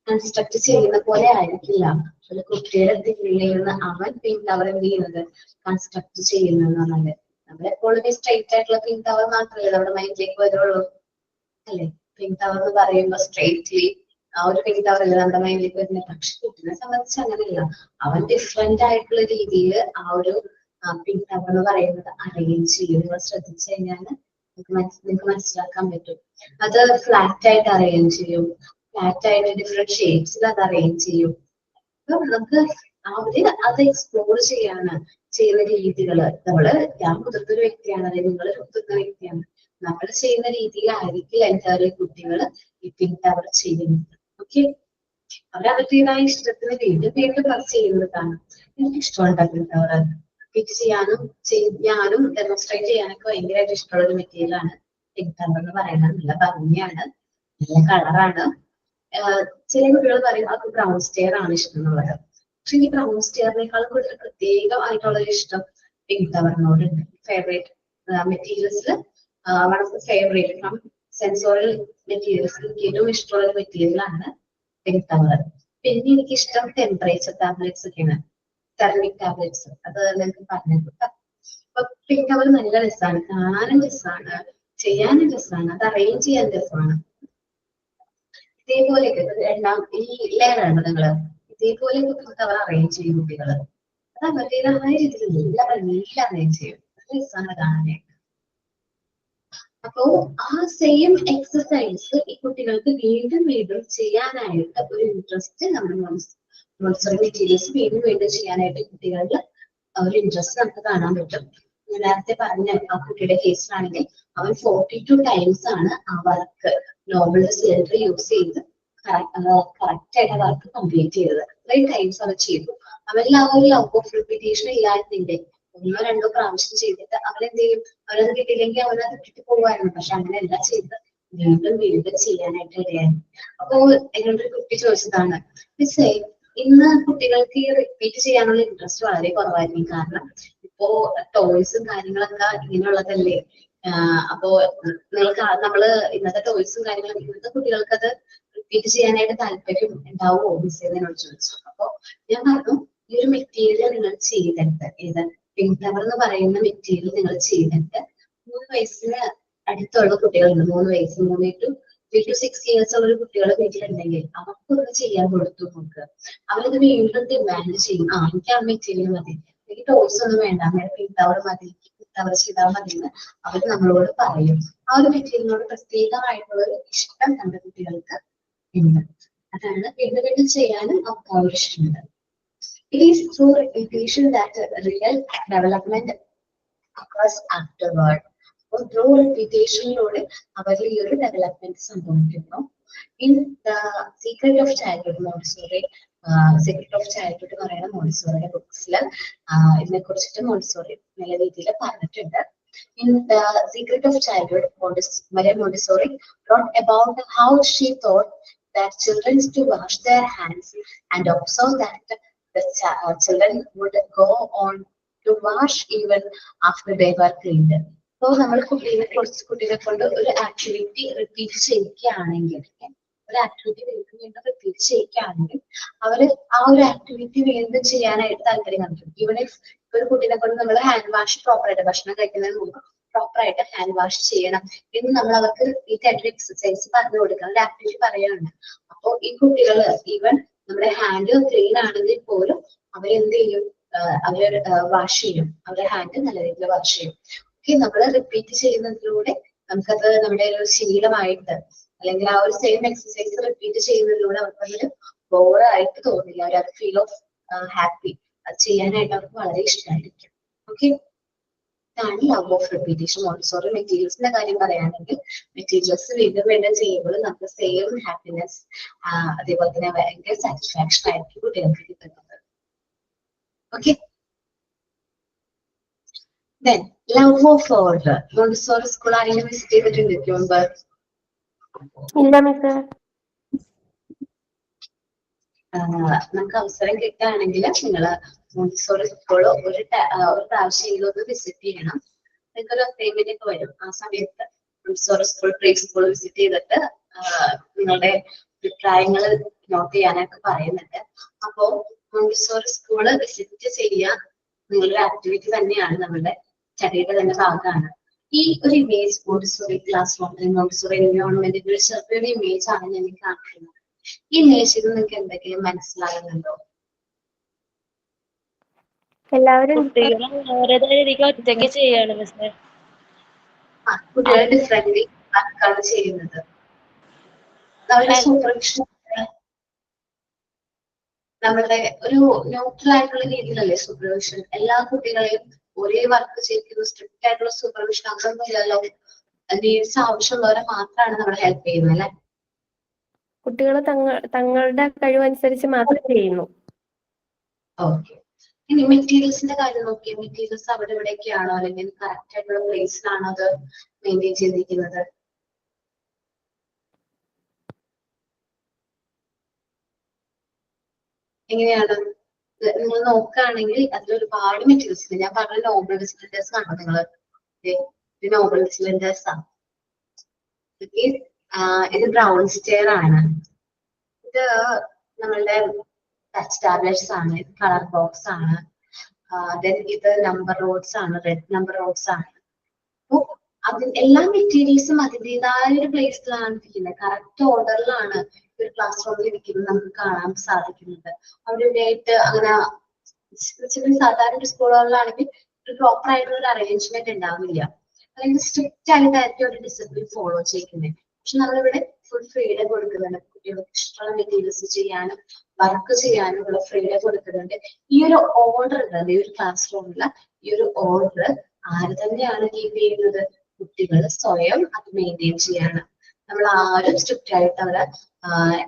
കൺസ്ട്രക്ട് ചെയ്യുന്ന പോലെ ആയിരിക്കില്ല. ഒരു കുട്ടിയുടെ ദില്ലിൽ നിന്ന് അവൻ പിങ്ക് ടവർ എന്ത് ചെയ്യുന്നത്, കൺസ്ട്രക്ട് ചെയ്യുന്നത്. നമ്മളെപ്പോഴും ഈ സ്ട്രെയിറ്റ് ആയിട്ടുള്ള പിങ്ക് ടവർ മാത്രമല്ല നമ്മുടെ മൈൻഡിലേക്ക് വരുള്ളൂ അല്ലെ. പിങ്ക് ടവർ എന്ന് പറയുമ്പോൾ സ്ട്രെയിറ്റ്ലി ആ ഒരു പിങ്ക് ടവർ അല്ലേ നമ്മുടെ മൈൻഡിലേക്ക് വരുന്നത്. പക്ഷെ കുട്ടിനെ സംബന്ധിച്ച് അങ്ങനെയല്ല. അവൻ ഡിഫറെന്റ് ആയിട്ടുള്ള രീതിയിൽ ആ ഒരു പിങ്ക് ടവർ എന്ന് പറയുന്നത് അറേഞ്ച് ചെയ്യും. നിങ്ങൾ ശ്രദ്ധിച്ചു കഴിഞ്ഞാൽ നിങ്ങൾക്ക് മനസ്സിലാക്കാൻ പറ്റും. അത് ഫ്ലാറ്റ് ആയിട്ട് അറേഞ്ച് ചെയ്യും, ഫ്ലാറ്റ് ആയിട്ട് ഡിഫറെന്റ് ഷേപ്സിൽ അത് അറേഞ്ച് ചെയ്യും. അപ്പൊ നമുക്ക് അവര് അത് എക്സ്പ്ലോർ ചെയ്യുന്ന രീതികള്, ഞാൻ മുതിർന്നൊരു വ്യക്തിയാണ്, അല്ലെങ്കിൽ നിങ്ങൾ മുതിർന്ന വ്യക്തിയാണ്, നമ്മൾ ചെയ്യുന്ന രീതിയിലായിരിക്കില്ല എൻ്റെ കുട്ടികൾ ഈ പിങ്ക് ടവർ ചെയ്യുന്നത്. ഓക്കെ, അവരവരുടേതായ ഇഷ്ടത്തിന് വീണ്ടും വീണ്ടും അത് ചെയ്യുന്നതാണ്. എനിക്ക് ഇഷ്ടമുണ്ട് പിങ്ക് ടവർ റിപ്പീറ്റ് ഞാനും ഡെമോൺസ്ട്രേറ്റ് ചെയ്യാനൊക്കെ ഭയങ്കരമായിട്ട് ഇഷ്ടമുള്ള ഒരു മെറ്റീരിയലാണ് പിങ്ക് ടവർ എന്ന് പറയുന്നത്. നല്ല ഭംഗിയാണ്, നല്ല കളറാണ്. ചില കുട്ടികൾ പറയും അത് ബ്രൗൺ സ്റ്റെയർ ആണ് ഇഷ്ടം എന്നുള്ളത്. പക്ഷെ ഈ ബ്രൗൺ സ്റ്റെയറിനേക്കാളും കൂടുതൽ പ്രത്യേകമായിട്ടുള്ള ഒരു ഇഷ്ടം പിങ്ക് ടവറിനോടുണ്ട്. ഫേവറേറ്റ് മെറ്റീരിയൽസിൽ one of the favourite from sensorial materials എനിക്ക് ഏറ്റവും ഇഷ്ടമുള്ള ഒരു മെറ്റീരിയലാണ് പിങ്ക് ടവർ. പിന്നെ എനിക്കിഷ്ടം ടെമ്പറേച്ചർ ടാബ്ലറ്റ്സ് ഒക്കെയാണ്, തെർമിക് ടാബ്ലറ്റ്സ്. അത് നിങ്ങൾക്ക് പറഞ്ഞു കൊടുക്കാം. അപ്പൊ പിങ്ക് ടവർ നല്ല രസമാണ്, കാണാനും രസമാണ്, ചെയ്യാനും രസമാണ്, അത് അറേഞ്ച് ചെയ്യാൻ രസമാണ്. ഇതേപോലെ ഈ ലെയറാണ് നിങ്ങള് ഇതേപോലെ അവർ അറേഞ്ച് ചെയ്യും കുട്ടികള്. അത് അവരുടേതായ രീതിയിൽ നല്ല ഭംഗിയിൽ അറേഞ്ച് ചെയ്യും. രസമാണ് കാണാനായിട്ട്. അപ്പോ ആ സെയിം എക്സസൈസ് ഈ കുട്ടികൾക്ക് വീണ്ടും വീണ്ടും ചെയ്യാനായിട്ട് ഒരു ഇൻട്രസ്റ്റ് നമ്മുടെ മോൺസറി മെറ്റീരിയൽസ് വീണ്ടും വീണ്ടും ചെയ്യാനായിട്ട് കുട്ടികളിൽ ഒരു ഇൻട്രസ്റ്റ് നമുക്ക് കാണാൻ പറ്റും. ഞാൻ നേരത്തെ പറഞ്ഞ ആ കുട്ടിയുടെ കേസിലാണെങ്കിൽ അവൻ 42 times ആണ് ആ വർക്ക് നോർമൽ സിലിണ്ടർ യൂസ് ചെയ്ത് കറക്റ്റ് ആയിട്ട് വർക്ക് കംപ്ലീറ്റ് ചെയ്തത്. അത്രയും ടൈംസ് അവൻ ചെയ്തു. അവരിൽ ആ ഒരു ലവ് ഓഫ് റിപ്പീറ്റേഷൻ ഇല്ലായിരുന്നെങ്കിൽ 1 or 2 പ്രാവശ്യം ചെയ്തിട്ട് അവരെന്ത് ചെയ്യും, അവരത് കിട്ടിയില്ലെങ്കിൽ അവരത് കിട്ടി പോകുമായിരുന്നു. പക്ഷെ അങ്ങനെയല്ല ചെയ്ത് വീണ്ടും വീണ്ടും ചെയ്യാനായിട്ട് ഇടയായി. അപ്പോ എന്നോടൊരു കുട്ടി ചോദിച്ചതാണ്, മിസ്സേ ഇന്ന് കുട്ടികൾക്ക് ഈ റിപ്പീറ്റ് ചെയ്യാനുള്ള ഇൻട്രസ്റ്റ് വളരെ കുറവായിരിക്കും. കാരണം ഇപ്പോ ടോയ്സും കാര്യങ്ങളൊക്കെ ഇങ്ങനെയുള്ളതല്ലേ. അപ്പോ നമ്മള് ഇന്നത്തെ ടോയ്സും കാര്യങ്ങളും ഇന്നത്തെ കുട്ടികൾക്ക് അത് റിപ്പീറ്റ് ചെയ്യാനായിട്ട് താല്പര്യം ഉണ്ടാവുമോ മിസ് എന്നോട് ചോദിച്ചു. അപ്പൊ ഞാൻ പറഞ്ഞു, ഈ ഒരു മെറ്റീരിയൽ നിങ്ങൾ ചെയ്തിട്ട്, ഇത് പിങ്ക് ടവർ എന്ന് പറയുന്ന മെറ്റീരിയൽ നിങ്ങൾ ചെയ്തിട്ട് 3 വയസ്സിന് അടുത്തുള്ള കുട്ടികളുണ്ട്, 3 വയസ്സ് 3 to 6 years ഉള്ള കുട്ടികൾ വീട്ടിലുണ്ടെങ്കിൽ അവർക്കൊന്ന് ചെയ്യാൻ കൊടുത്തു നോക്കുക. അവരത് വീണ്ടും ഡിമാൻഡ് ചെയ്യും. എനിക്ക് ആ മെറ്റീരിയൽ മതി, എനിക്ക് ടോയ്സ് ഒന്നും വേണ്ട, പിങ്ക് ടവർ മതി, പിങ്ക് ടവർ ചെയ്താൽ മതി എന്ന് അവർ നമ്മളോട് പറയും. ആ ഒരു മെറ്റീരിയലിനോട് പ്രത്യേകമായിട്ടുള്ള ഒരു ഇഷ്ടം നമ്മുടെ കുട്ടികൾക്ക് ഉണ്ട്. അതാണ് വീണ്ടും വീണ്ടും ചെയ്യാനും നമുക്ക് ആ ഒരു ഇഷ്ടമുണ്ട്. It is through repetition that real development occurs afterward. അപ്പോൾ ത്രൂ റിപ്പീറ്റേഷനിലൂടെ അവരിൽ ഈ ഒരു ഡെവലപ്മെന്റ് സംഭവിക്കുന്നു. In the secret of childhood Montessori, secret of childhood എന്ന് പറയുന്ന മോണ്ടിസോറിയുടെ ബുക്സിൽ ഇതിനെ കുറിച്ചിട്ട് മോണ്ടിസോറി നല്ല രീതിയിൽ പറഞ്ഞിട്ടുണ്ട്. In the Secret of Childhood, Maria Montessori wrote about how she thought that children to wash their hands and observe that the children would go on to wash even after they were cleaned. So നമ്മൾ കുട്ടികളെ കൊണ്ട് ഒരു ആക്ടിവിറ്റി റിപ്പീറ്റ് ചെയ്യുകയാണെങ്കിൽ ഒരു ആക്ടിവിറ്റി വീണ്ടും വീണ്ടും റിപ്പീറ്റ് ചെയ്യിക്കുകയാണെങ്കിൽ അവര് ആ ഒരു ആക്ടിവിറ്റി വീണ്ടും ചെയ്യാനായിട്ട് താല്പര്യം കാണിക്കും. ഈവൻ ഇഫ് ഒരു കുട്ടീനെ കൊണ്ട് നമ്മൾ ഹാൻഡ് വാഷ് പ്രോപ്പറായിട്ട് ഭക്ഷണം കഴിക്കുന്നതിന് മുമ്പ് പ്രോപ്പറായിട്ട് ഹാൻഡ് വാഷ് ചെയ്യണം എന്ന് നമ്മൾ അവർക്ക് റിപ്പീറ്റ് ആയിട്ട് എക്സസൈസ് പറഞ്ഞു കൊടുക്കണം, ഒരു ആക്ടിവിറ്റി പറയാനുണ്ട്. അപ്പോൾ ഈ കുട്ടികൾ ഈവൻ നമ്മുടെ ഹാൻഡ് ക്ലീൻ ആണെങ്കിൽ പോലും അവരെന്ത് ചെയ്യും, അവര് വാഷ് ചെയ്യും, അവരുടെ ഹാൻഡ് നല്ല രീതിയിൽ വാഷ് ചെയ്യും. ഓക്കെ, നമ്മൾ റിപ്പീറ്റ് ചെയ്യുന്നതിലൂടെ നമുക്കത് നമ്മുടെ ഒരു ശീലമായിട്ട് അല്ലെങ്കിൽ ആ ഒരു സെയിം എക്സസൈസ് റിപ്പീറ്റ് ചെയ്യുന്നതിലൂടെ അവർക്കതൊരു ബോറായിട്ട് തോന്നില്ല, അവർ ഫീൽ ഓഫ് ഹാപ്പി, അത് ചെയ്യാനായിട്ട് അവർക്ക് വളരെ ഇഷ്ടമായിരിക്കും. ഓക്കെ, ഇതാണ് ലവ് ഓഫ് റിപ്പീറ്റേഷൻ. മോണ്ടിസോറി മെറ്റീരിയൽസിന്റെ കാര്യം പറയുകയാണെങ്കിൽ മെറ്റീരിയൽസ് വീണ്ടും വീണ്ടും ചെയ്യുമ്പോൾ നമുക്ക് സെയിം ഹാപ്പിനെസ് അതേപോലെ തന്നെ ഭയങ്കര സാറ്റിസ്ഫാക്ഷൻ ആയിരിക്കും കുട്ടികൾക്ക് കിട്ടുന്നത്. Okay, then love of order. Montessori school ആരെങ്കിലും വിസിറ്റ് ചെയ്തിട്ടുണ്ട് മുമ്പ്? ഇല്ല മിസ്. നമുക്ക് അവസരം കിട്ടുകയാണെങ്കിൽ നിങ്ങൾ മോണ്ടിസോറി സ്കൂൾ ഒരു പ്രാവശ്യം ഒന്ന് വിസിറ്റ് ചെയ്യണം. നിങ്ങൾക്കൊരു അസൈൻമെന്റ് ഒക്കെ വരും. ആ സമയത്ത് Montessori school pre school visit ചെയ്തിട്ട് നിങ്ങളുടെ അഭിപ്രായങ്ങൾ നോട്ട് ചെയ്യാനൊക്കെ പറയുന്നുണ്ട്. അപ്പോ മോണ്ടിസോറി സ്കൂള് വിസിറ്റ് ചെയ്യാൻ നിങ്ങളൊരു ആക്ടിവിറ്റി തന്നെയാണ്, നമ്മുടെ സ്റ്റഡിയുടെ തന്നെ ഭാഗമാണ്. ഈ ഒരു image Montessori classroom, Montessori എൻവയോൺമെന്റിന്റെ ഒരു ചെറിയൊരു ഇമേജ് ആണ് ഞാൻ കാണിക്കുന്നത്. ഈ ഇമേജിൽ നിങ്ങൾക്ക് എന്തൊക്കെയും മനസ്സിലാകുന്നുണ്ടോ? എല്ലാവരും ഒറ്റയ്ക്ക് ചെയ്യാണ് മിസ്സേ. കുട്ടികൾ ഡിഫറെന്റ്ലി വർക്കാണ് ചെയ്യുന്നത്. അവരുടെ സൂപ്പർവിഷൻ നമ്മളുടെ ഒരു ന്യൂട്രൽ ആയിട്ടുള്ള രീതിയിലല്ലേ സൂപ്പർവിഷൻ. എല്ലാ കുട്ടികളെയും ഒരേ വർക്ക് ചെയ്യിക്കുന്ന സ്ട്രിക്റ്റ് ആയിട്ടുള്ള സൂപ്പർവിഷൻ അങ്ങനൊന്നുമില്ലല്ലോ. നീഡ്സ് ആവശ്യമുള്ളവരെ മാത്രമാണ് നമ്മൾ ഹെൽപ്പ് ചെയ്യുന്നത് അല്ലെ. കുട്ടികൾ തങ്ങളുടെ കഴിവനുസരിച്ച് മാത്രം ചെയ്യുന്നു. ഓക്കെ, ഇനി മെറ്റീരിയൽസിന്റെ കാര്യം നോക്കിയാൽ മെറ്റീരിയൽസ് അവിടെ ഇവിടെയൊക്കെയാണോ അല്ലെങ്കിൽ കറക്റ്റ് ആയിട്ടുള്ള പ്ലേസിലാണോ അത് മെയിൻറ്റെയിൻ ചെയ്തിരിക്കുന്നത്? എങ്ങനെയാണ് നിങ്ങൾ നോക്കുകയാണെങ്കിൽ അതിൽ ഒരുപാട് മെറ്റീരിയൽസ് ഉണ്ട്. ഞാൻ പറഞ്ഞ നോബിൾ സിലിണ്ടേഴ്സ് കാണോ നിങ്ങൾ? ഇത് നോബിൾ സിലിണ്ടേഴ്സ് ആണ്. ഇത് ബ്രൗൺ സ്റ്റെയർ ആണ്. ഇത് നമ്മളുടെ ടച്ച് ടാബ്ലറ്റ്സ് ആണ്. ഇത് കളർ ബോക്സ് ആണ്. ഇത് നമ്പർ റോഡ്സ് ആണ്, റെഡ് നമ്പർ റോഡ്സ് ആണ്. അപ്പൊ എല്ലാ മെറ്റീരിയൽസും അതിൻ്റെതായ ഒരു പ്ലേസിലാണ് ഇരിക്കുന്നത്, കറക്റ്റ് ഓർഡറിലാണ് ഒരു ക്ലാസ് റൂമിൽ ഇരിക്കുന്നത് നമുക്ക് കാണാൻ സാധിക്കുന്നത്. അവരുടെയായിട്ട് അങ്ങനെ സാധാരണ സ്കൂളുകളിലാണെങ്കിൽ ഒരു പ്രോപ്പർ ആയിട്ടുള്ള ഒരു അറേഞ്ച്മെന്റ് ഉണ്ടാവില്ല, അല്ലെങ്കിൽ സ്ട്രിക്റ്റ് ആയിട്ടായിരിക്കും ഒരു ഡിസിപ്ലിൻ ഫോളോ ചെയ്യുന്നത്. പക്ഷെ നമ്മളിവിടെ ഫുൾ ഫ്രീഡം കൊടുക്കുന്നുണ്ട്, കുട്ടികൾക്ക് ഇഷ്ടമുള്ള മെറ്റീരിയൽസ് ചെയ്യാനും വർക്ക് ചെയ്യാനും ഉള്ള ഫ്രീഡം കൊടുക്കുന്നുണ്ട്. ഈ ഒരു ഓർഡർ ഉണ്ട്, ഈ ഒരു ക്ലാസ് റൂമില് ഈ ഒരു ഓർഡർ ആര് തന്നെയാണ് കീപ്പ് ചെയ്യുന്നത്? കുട്ടികൾ സ്വയം അത് മെയിൻറ്റെയിൻ ചെയ്യാണ്. നമ്മൾ ആരും സ്ട്രിക്റ്റ് ആയിട്ട് അവരെ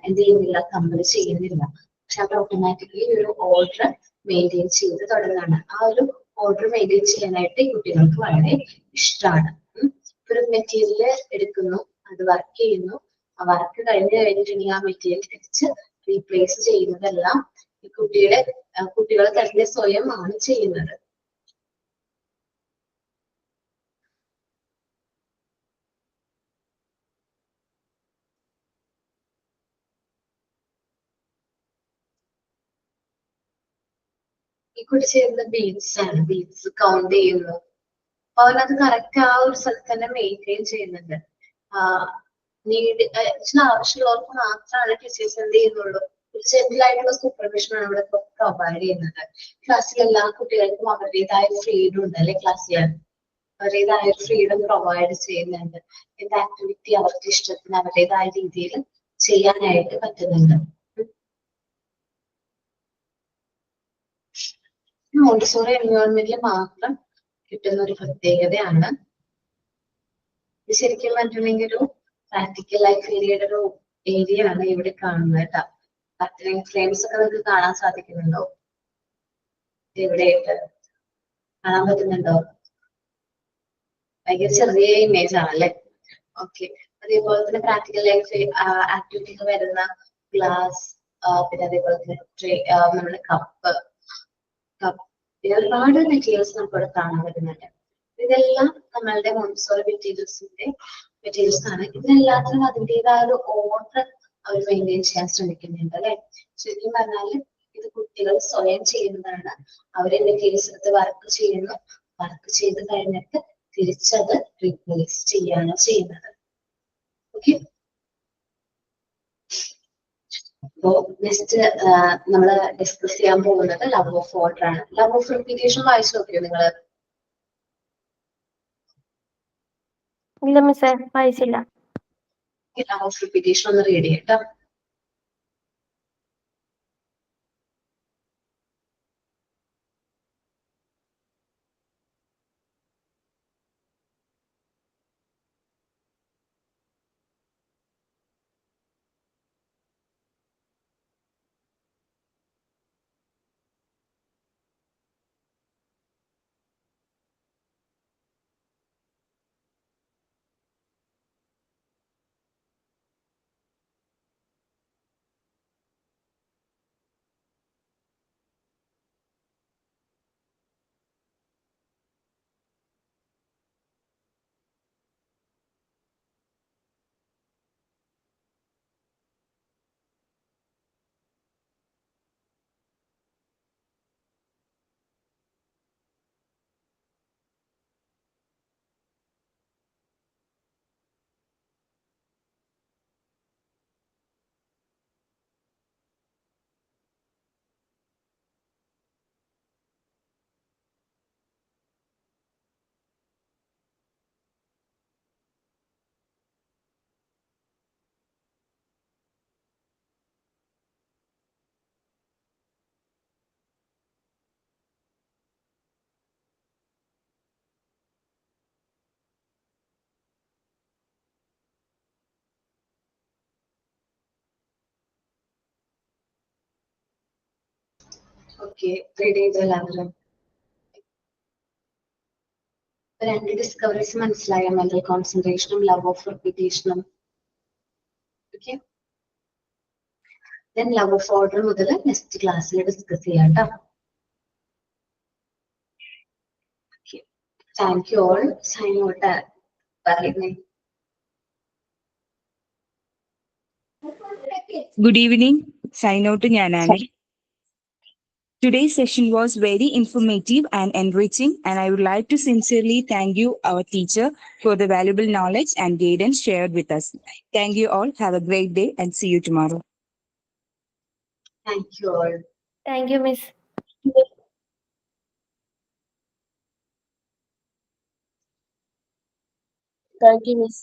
എന്ത് ചെയ്യുന്നില്ല, കമ്പൽ ചെയ്യുന്നില്ല. പക്ഷെ അവർ ഓട്ടോമാറ്റിക്കലി ഒരു ഓർഡർ മെയിൻറ്റെയിൻ ചെയ്ത് തുടങ്ങാണ്. ആ ഒരു ഓർഡർ മെയിൻറ്റെയിൻ ചെയ്യാനായിട്ട് ഈ കുട്ടികൾക്ക് വളരെ ഇഷ്ടമാണ്. ഒരു മെറ്റീരിയൽ എടുക്കുന്നു, അത് വർക്ക് ചെയ്യുന്നു, ആ വർക്ക് കഴിഞ്ഞിട്ടുണ്ടെങ്കിൽ ആ മെറ്റീരിയൽ തിരിച്ച് റീപ്ലേസ് ചെയ്യുന്നതെല്ലാം ഈ കുട്ടികൾ തന്നെ സ്വയമാണ് ചെയ്യുന്നത്. ഈ കുട്ടി ചെയ്യുന്ന ബീഡ്സ് ആണ്, ബീഡ്സ് കൗണ്ട് ചെയ്യുന്നു. അപ്പൊ അവനത് കറക്റ്റ് ആ ഒരു സ്ഥലത്ത് തന്നെ മെയിൻറ്റെയിൻ ചെയ്യുന്നുണ്ട്. ആവശ്യമുള്ളവർക്ക് മാത്രമാണ് ടീച്ചേഴ്സ് എന്ത് ചെയ്യുന്നുള്ളൂ, ഒരു ജെന്റിൽ ആയിട്ടുള്ള സൂപ്പർവിഷൻ ആണ് ഇവിടെ പ്രൊവൈഡ് ചെയ്യുന്നത്. ക്ലാസ്സിൽ എല്ലാ കുട്ടികൾക്കും അവരുടേതായ ഫ്രീഡം ഉണ്ട് അല്ലെ, ക്ലാസ്സിൽ അവരുടേതായ ഒരു ഫ്രീഡം പ്രൊവൈഡ് ചെയ്യുന്നുണ്ട്. എന്ത് ആക്ടിവിറ്റി അവർക്ക് ഇഷ്ടത്തിന് അവരുടേതായ രീതിയിൽ ചെയ്യാനായിട്ട് പറ്റുന്നുണ്ട്. മോണ്ടിസോറി എൻവയോൺമെന്റിൽ മാത്രം കിട്ടുന്ന ഒരു പ്രത്യേകതയാണ്. ഇത് ശരിക്കും പറഞ്ഞിട്ടുണ്ടെങ്കിൽ ഒരു പ്രാക്ടിക്കൽ ലൈഫ് ഏരിയയുടെ ഒരു ഏരിയ ആണ് ഇവിടെ കാണുന്നത് കേട്ടോ. അത്രയും ഫ്രെയിംസ് ഒക്കെ നിങ്ങൾക്ക് കാണാൻ സാധിക്കുന്നുണ്ടോ? എവിടെയായിട്ട് കാണാൻ പറ്റുന്നുണ്ടോ? ഭയങ്കര ചെറിയ ഇമേജ് ആണല്ലേ. ഓക്കെ, അതേപോലെ തന്നെ പ്രാക്ടിക്കൽ ലൈഫ് ആക്ടിവിറ്റികൾ വരുന്ന ഗ്ലാസ്, പിന്നെ അതേപോലെ തന്നെ നമ്മുടെ കപ്പ്, ഒരുപാട് മെറ്റീരിയൽസ് നമുക്ക് ഇവിടെ കാണാൻ പറ്റുന്നുണ്ട്. ഇതെല്ലാം നമ്മളുടെ മോണ്ടിസോറി മെറ്റീരിയൽസ് ആണ്. ഇതിനെല്ലാത്തിനും അതിൻ്റെതായ ഒരു ഓർഡർ അവർ മെയിൻറ്റെയിൻ ചെയ്യാൻ ശ്രമിക്കുന്നുണ്ട് അല്ലെ. ശരിക്കും പറഞ്ഞാൽ ഇത് കുട്ടികൾ സ്വയം ചെയ്യുന്നതാണ്. അവരെന്റെ കേസ് എടുത്ത് വർക്ക് ചെയ്യുന്നു, വർക്ക് ചെയ്ത് കഴിഞ്ഞിട്ട് തിരിച്ചത് റീപ്ലേസ് ചെയ്യാണ് ചെയ്യുന്നത്. ഓക്കെ, അപ്പോ നെക്സ്റ്റ് നമ്മൾ ഡിസ്കസ് ചെയ്യാൻ പോകുന്നത് ലവ് ഓഫ് ഓർഡർ ആണ്. ലവ് ഓഫ് റിപ്പീറ്റേഷൻ വായിച്ചു നോക്കിയോ നിങ്ങള്? ഇല്ല മിസ്സേ, വായിച്ചില്ല. ലവ് ഓഫ് റിപ്പീറ്റേഷൻ ഒന്ന് റീഡ് ചെയ്യട്ടോ. ഓക്കെ, റീഡ് ചെയ്തു എല്ലാവരും. രണ്ട് ഡിസ്കവറീസ് മനസ്സിലായ, മെന്റൽ കോൺസെൻട്രേഷനും ലവ് ഓഫ് റിപ്പീറ്റേഷനും. Okay, then love of order മുതൽ നെക്സ്റ്റ് ക്ലാസ്സിൽ ഡിസ്കസ് ചെയ്യാം കേട്ടോ. Okay, thank you all. Sign out പറയുന്നേ. Good evening. Sign out to Nyanani. Today's session was very informative and enriching, and I would like to sincerely thank you, our teacher, for the valuable knowledge and guidance shared with us. Thank you all. Have a great day and see you tomorrow. Thank you all. Thank you miss. Thank you, Miss.